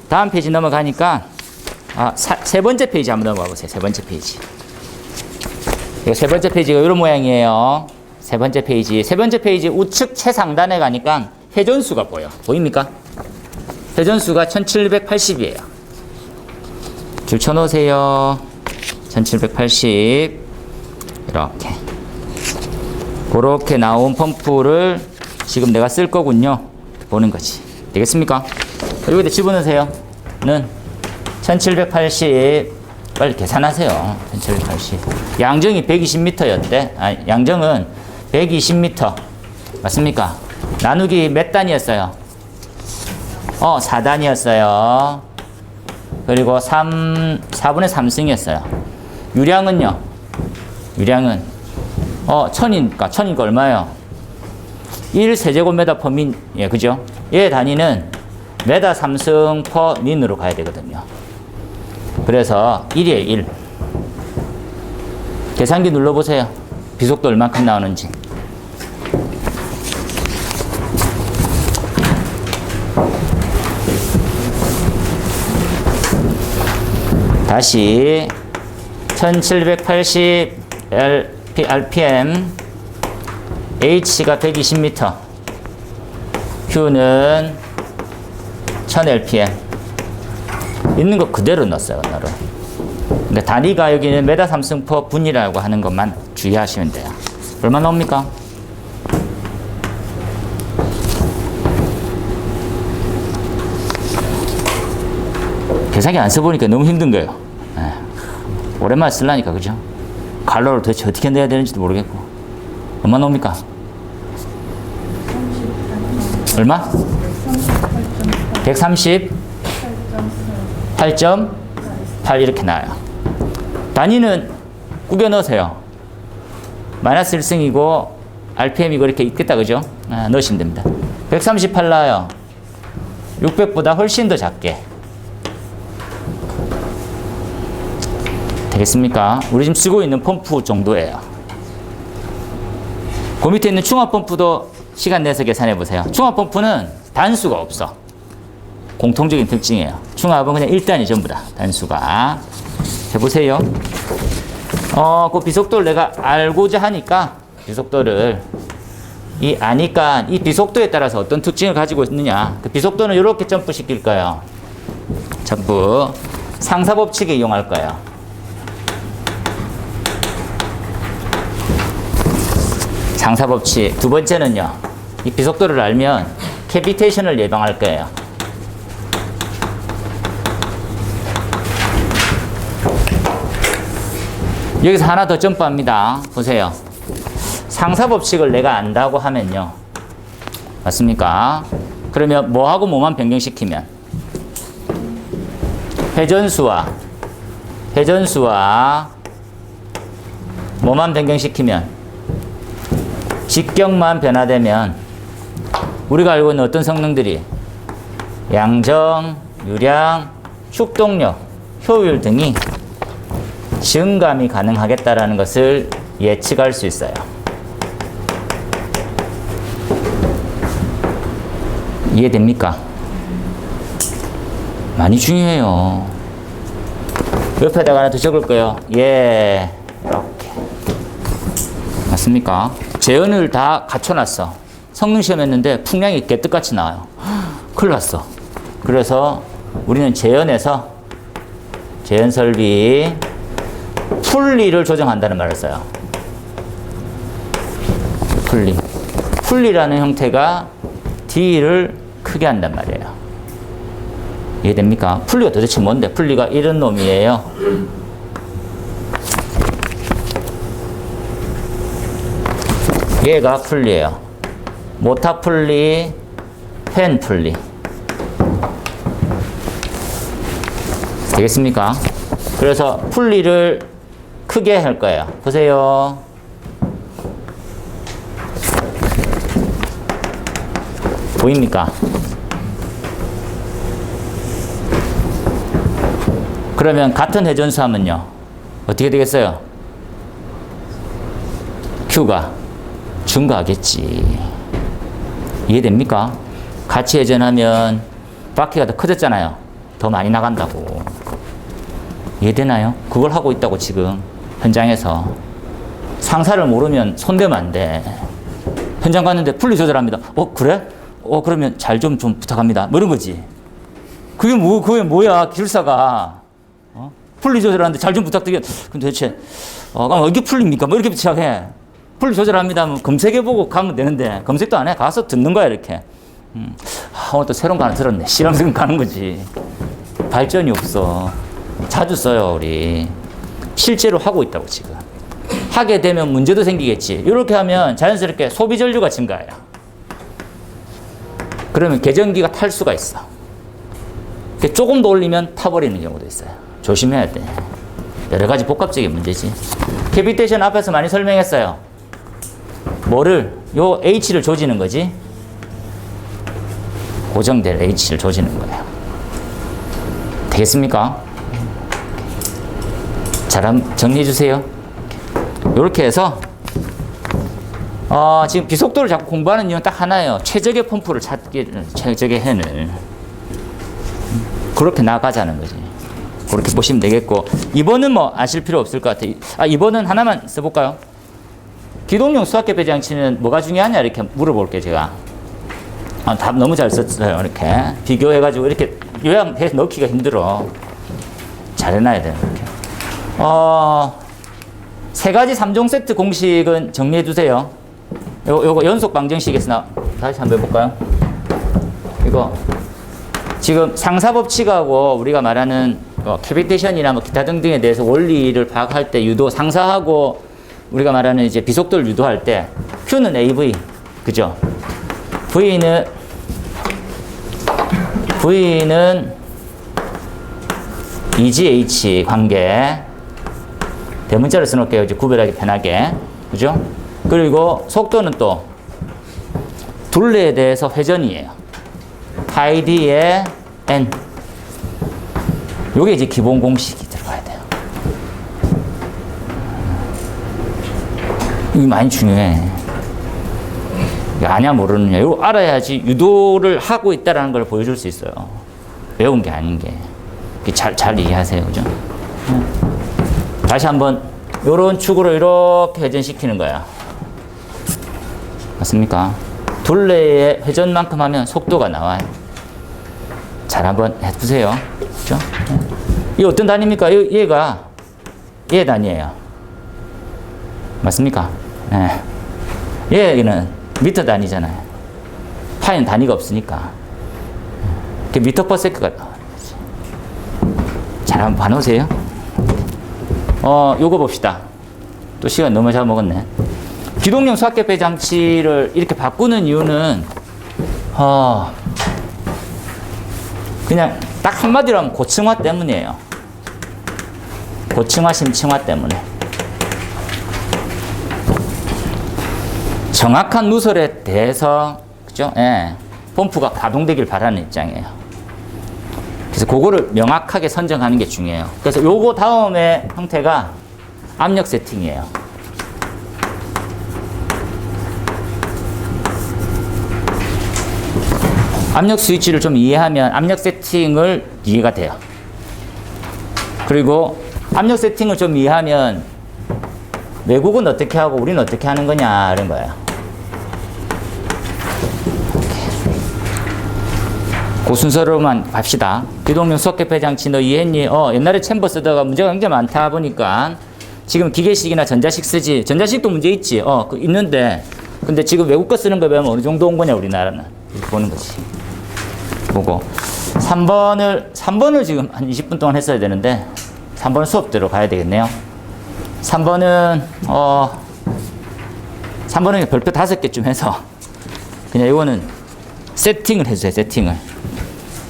다음 페이지 넘어가니까 세 번째 페이지 한번 넘어가 보세요. 세 번째 페이지. 세 번째 페이지가 이런 모양이에요. 세 번째 페이지 우측 최상단에 가니까 회전수가 보여. 보입니까? 회전수가 1780이에요. 줄 쳐놓으세요. 1780. 이렇게. 그렇게 나온 펌프를 지금 내가 쓸 거군요. 보는 거지. 되겠습니까? 여기다 집어넣으세요. 는 1780. 빨리 계산하세요. 1780. 양정이 120m였대. 양정은 120m. 맞습니까? 나누기 몇 단이었어요? 4단이었어요. 그리고 4분의 3승이었어요. 유량은요? 유량은 1000이니까 얼마예요? 1세제곱미터 퍼 민, 예, 그죠? 얘 단위는 메다 삼성 퍼 민으로 가야 되거든요. 그래서 1이에요, 1. 계산기 눌러보세요. 비속도 얼만큼 나오는지. 다시 1780 RPM, H가 120m, Q는 1000rpm. 있는 거 그대로 넣었어요, 언어를. 근데 단위가 여기는 메다 삼성 퍼 분이라고 하는 것만 주의하시면 돼요. 얼마 나옵니까? 계산기 안 써보니까 너무 힘든 거예요. 오랜만에 쓰려니까, 그죠? 갈로를 도대체 어떻게 내야 되는지도 모르겠고. 얼마 나옵니까? 얼마? 138.8 이렇게 나와요. 단위는 구겨 넣으세요. 마이너스 1승이고 RPM이고 이렇게 있겠다, 그죠? 넣으시면 됩니다. 138 나와요. 600보다 훨씬 더 작게. 되겠습니까? 우리 지금 쓰고 있는 펌프 정도예요. 그 밑에 있는 중화 펌프도 시간 내서 계산해 보세요. 중화 펌프는 단수가 없어. 공통적인 특징이에요. 중압은 그냥 1단이 전부 다 단수가. 해보세요. 그 비속도를 내가 알고자 하니까 비속도를 아니까 이 비속도에 따라서 어떤 특징을 가지고 있느냐. 그 비속도는 이렇게 점프 시킬 거예요. 점프. 상사 법칙을 이용할 거예요. 상사 법칙. 두 번째는요. 이 비속도를 알면 캐비테이션을 예방할 거예요. 여기서 하나 더 점프합니다. 보세요. 상사 법칙을 내가 안다고 하면요. 맞습니까? 그러면 뭐하고 뭐만 변경시키면 회전수와 뭐만 변경시키면 직경만 변화되면 우리가 알고 있는 어떤 성능들이 양정, 유량, 축동력, 효율 등이 증감이 가능하겠다라는 것을 예측할 수 있어요. 이해됩니까? 많이 중요해요. 옆에다가 하나 더 적을 거예요. 예, 이렇게. 맞습니까? 재현을 다 갖춰놨어. 성능시험 했는데 풍량이 개떡같이 나와요. 큰일 났어. 그래서 우리는 재현에서 재현 설비 풀리를 조정한다는 말을 써요. 풀리라는 형태가 D를 크게 한단 말이에요. 이해됩니까? 풀리가 도대체 뭔데? 풀리가 이런 놈이에요. 얘가 풀리예요. 모타 풀리, 팬 풀리. 되겠습니까? 그래서 풀리를 크게 할 거예요. 보세요. 보입니까? 그러면 같은 회전수 하면요. 어떻게 되겠어요? Q가 증가하겠지. 이해됩니까? 같이 회전하면 바퀴가 더 커졌잖아요. 더 많이 나간다고. 이해되나요? 그걸 하고 있다고 지금 현장에서. 상사를 모르면 손대면 안 돼. 현장 갔는데 풀리 조절합니다. 그래? 그러면 잘 좀 부탁합니다. 뭐 이런 거지. 그게 뭐야, 기술사가. 풀리 조절하는데 잘 좀 부탁드려. 그럼 도대체, 그럼 이게 풀립니까? 뭐 이렇게 시작해. 풀리 조절합니다. 뭐 검색해보고 가면 되는데, 검색도 안 해. 가서 듣는 거야, 이렇게. 오늘 또 새로운 거 하나 들었네. 실험생 가는 거지. 발전이 없어. 자주 써요, 우리. 실제로 하고 있다고, 지금. 하게 되면 문제도 생기겠지. 이렇게 하면 자연스럽게 소비 전류가 증가해요. 그러면 계전기가 탈 수가 있어. 조금 더 올리면 타버리는 경우도 있어요. 조심해야 돼. 여러 가지 복합적인 문제지. 캐비테이션 앞에서 많이 설명했어요. 요 H를 조지는 거지. 고정될 H를 조지는 거예요. 되겠습니까? 잘 한번 정리해 주세요. 이렇게 해서 지금 비속도를 자꾸 공부하는 이유는 딱 하나예요. 최적의 펌프를 찾기, 최적의 헨을. 그렇게 나가자는 거지. 그렇게 보시면 되겠고, 2번은 뭐 아실 필요 없을 것 같아요. 2번은 하나만 써볼까요? 기동용 수압계배 장치는 뭐가 중요하냐 이렇게 물어볼게요, 제가. 답 너무 잘 썼어요. 이렇게 비교해가지고 이렇게 요약해 넣기가 힘들어. 잘 해놔야 돼요. 이렇게. 세 가지 3종 세트 공식은 정리해 두세요. 요거 연속 방정식에서 다시 한번 해볼까요? 이거 지금 상사 법칙하고 우리가 말하는 캐비테이션이나 뭐 기타 등등에 대해서 원리를 파악할 때 유도 상사하고 우리가 말하는 이제 비속도를 유도할 때 Q는 AV 그죠? V는 EGH 관계 대문자로 써놓을게요. 이제 구별하기 편하게 그죠? 그리고 속도는 또 둘레에 대해서 회전이에요. 파이 D의 N. 요게 이제 기본 공식이 들어가야 돼요. 이게 많이 중요해. 아냐 모르느냐. 이거 알아야지 유도를 하고 있다는 걸 보여줄 수 있어요. 외운 게 아닌 게. 잘 이해하세요. 그죠? 다시 한번 요런 축으로 이렇게 회전시키는 거야. 맞습니까? 둘레의 회전만큼 하면 속도가 나와요. 잘 한번 해보세요. 그죠? 이 어떤 단위입니까? 얘 단위예요. 맞습니까? 네. 얘는 미터 단위잖아요. 파이는 단위가 없으니까. 미터 퍼 세크가 나와요. 잘 한번 봐놓으세요. 요거 봅시다. 또 시간 너무 잘 먹었네. 기동용 수압계배 장치를 이렇게 바꾸는 이유는 그냥 딱 한마디로 하면 고층화 때문이에요. 고층화, 심층화 때문에. 정확한 누설에 대해서 그죠? 예, 펌프가 가동되길 바라는 입장이에요. 그래서 그거를 명확하게 선정하는 게 중요해요. 그래서 요거 다음에 형태가 압력 세팅이에요. 압력 스위치를 좀 이해하면 압력 세팅을 이해가 돼요. 그리고 압력 세팅을 좀 이해하면 외국은 어떻게 하고 우리는 어떻게 하는 거냐 이런 거예요. 그 순서로만 갑시다. 기동용 수압계배 장치 너 이해했니? 옛날에 챔버 쓰다가 문제가 굉장히 많다 보니까 지금 기계식이나 전자식 쓰지. 전자식도 문제 있지. 있는데 근데 지금 외국 거 쓰는 거 보면 어느 정도 온 거냐 우리나라는. 이렇게 보는 거지. 보고 3번을 지금 한 20분 동안 했어야 되는데 3번은 수업대로 가야 되겠네요. 3번은 별표 5개쯤 해서 그냥 이거는 세팅을 해주세요.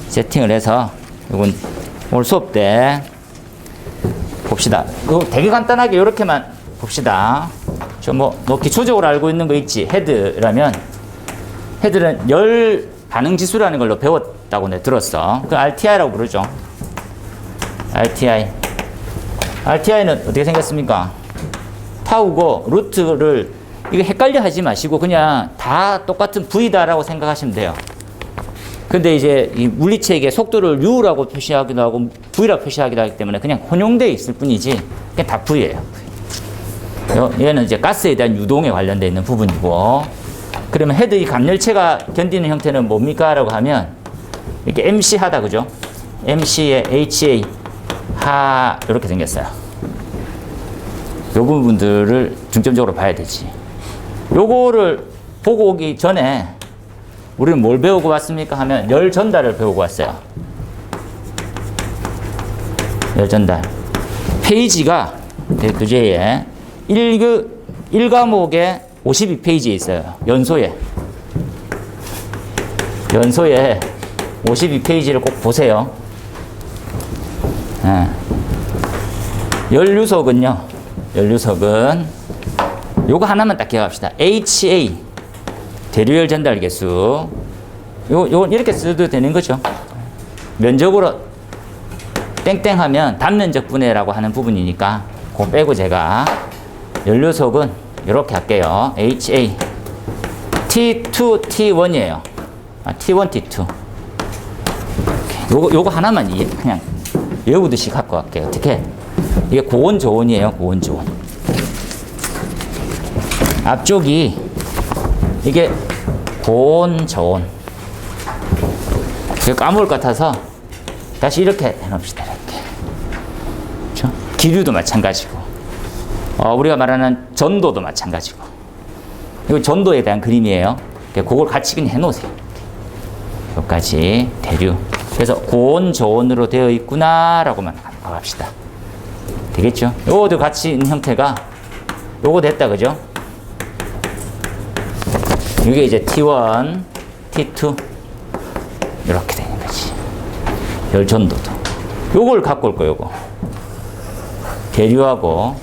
세팅을 해서 이건 오늘 수업 때 봅시다. 이거 되게 간단하게 이렇게만 봅시다. 너 기초적으로 알고 있는 거 있지? 헤드라면 헤드는 열 반응 지수라는 걸로 배웠다고 내가 들었어. 그 RTI라고 부르죠. RTI는 어떻게 생겼습니까? 타우고 루트를 이거 헷갈려 하지 마시고 그냥 다 똑같은 V다라고 생각하시면 돼요. 근데 이제 이 물리체계 속도를 U라고 표시하기도 하고 V라고 표시하기도 하기 때문에 그냥 혼용되어 있을 뿐이지 그냥 다 V예요. 얘는 이제 가스에 대한 유동에 관련되어 있는 부분이고 그러면 헤드 이 감열체가 견디는 형태는 뭡니까? 라고 하면 이렇게 MC 하다 그죠? MC에 HA 하 이렇게 생겼어요. 요 부분들을 중점적으로 봐야 되지. 요거를 보고 오기 전에 우리는 뭘 배우고 왔습니까? 하면 열 전달을 배우고 왔어요. 열 전달. 페이지가 교재에 1과목에 52페이지에 있어요. 연소에 52페이지를 꼭 보세요. 연류석은 요거 하나만 딱 기억합시다. HA 대류열 전달 개수 요건 이렇게 써도 되는 거죠. 면적으로 땡땡하면 단면적 분해라고 하는 부분이니까 그거 빼고 제가 연료속은 이렇게 할게요. HA T2, T1이에요. T1, T2. 요거 하나만 그냥 외우듯이 갖고 갈게요. 어떻게? 이게 고온 저온이에요. 고온 저온. 앞쪽이 이게 고온 저온. 까먹을 것 같아서 다시 이렇게 해놓읍시다. 이렇게. 그렇죠? 기류도 마찬가지고, 우리가 말하는 전도도 마찬가지고. 이거 전도에 대한 그림이에요. 그걸 같이 그냥 해놓으세요. 여기까지 대류. 그래서 고온 저온으로 되어 있구나라고만 합시다. 되겠죠? 요것도 같이 있는 형태가 요거 됐다, 그죠? 이게 이제 T1, T2 이렇게 되는 거지. 열 전도도. 요걸 갖고 올 거예요, 요거. 대류하고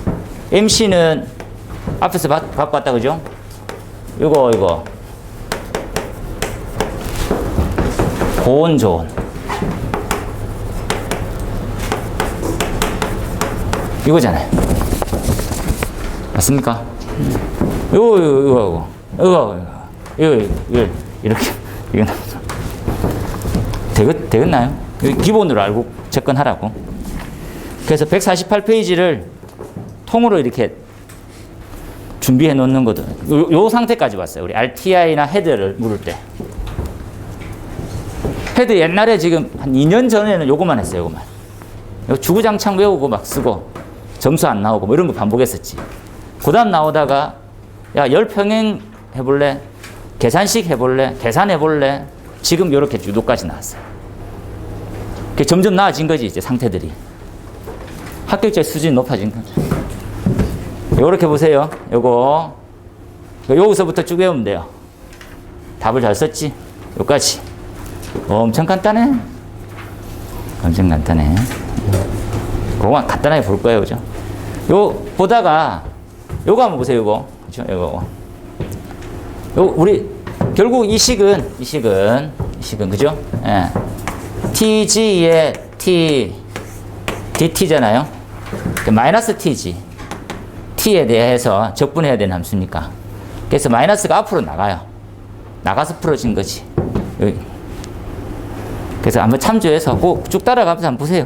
MC는 앞에서 갖고 왔다, 그죠? 이거 고온 저온. 이거잖아요. 맞습니까? 이거 이렇게 이거 되겠나요? 기본으로 알고 접근하라고. 그래서 148페이지를 통으로 이렇게 준비해 놓는 거든. 요 상태까지 왔어요. 우리 RTI나 헤드를 물을 때. 헤드 옛날에 지금 한 2년 전에는 요거만 했어요. 요거만. 주구장창 외우고 막 쓰고 점수 안 나오고 뭐 이런 거 반복했었지. 그 다음 나오다가 야, 열평행 해볼래? 계산식 해볼래? 계산해볼래? 지금 요렇게 유도까지 나왔어요. 점점 나아진 거지, 이제 상태들이. 합격자 수준이 높아진 거죠. 요렇게 보세요. 요거. 여기서부터 쭉 외우면 돼요. 답을 잘 썼지? 요까지. 엄청 간단해. 엄청 간단해. 그거만 간단하게 볼 거예요, 그죠? 요, 보다가, 요거 한번 보세요, 요거. 그죠? 요거. 우리, 결국 이 식은, 그죠? 예. TG의 T, DT잖아요. 마이너스 TG. T에 대해서 적분해야 되는 함수니까. 그래서 마이너스가 앞으로 나가요. 나가서 풀어진 거지. 여기. 그래서 한번 참조해서 꼭 쭉 따라가면서 한번 보세요.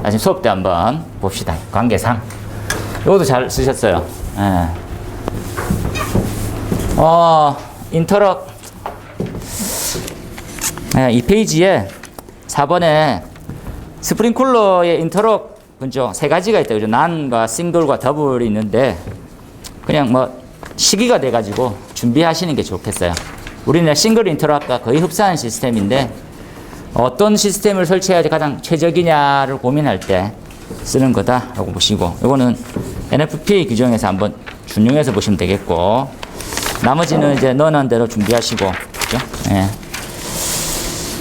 나중에 수업 때 한번 봅시다. 관계상. 이것도 잘 쓰셨어요. 예. 인터럭. 예, 이 페이지에 4번에 스프링쿨러의 인터럭 분죠. 세 가지가 있다. 그죠? 난과 싱글과 더블이 있는데 그냥 뭐 시기가 돼가지고 준비하시는 게 좋겠어요. 우리는 싱글 인터럭과 거의 흡사한 시스템인데 어떤 시스템을 설치해야지 가장 최적이냐를 고민할 때 쓰는 거다라고 보시고, 이거는 NFPA 규정에서 한번 준용해서 보시면 되겠고, 나머지는 이제 넣어놓은 대로 준비하시고, 그죠? 예.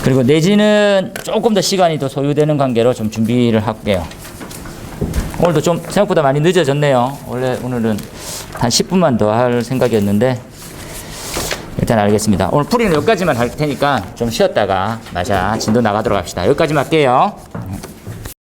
그리고 내지는 조금 더 시간이 더 소요되는 관계로 좀 준비를 할게요. 오늘도 좀 생각보다 많이 늦어졌네요. 원래 오늘은 한 10분만 더 할 생각이었는데, 일단 알겠습니다. 오늘 풀이는 여기까지만 할 테니까 좀 쉬었다가 진도 나가도록 합시다. 여기까지만 할게요.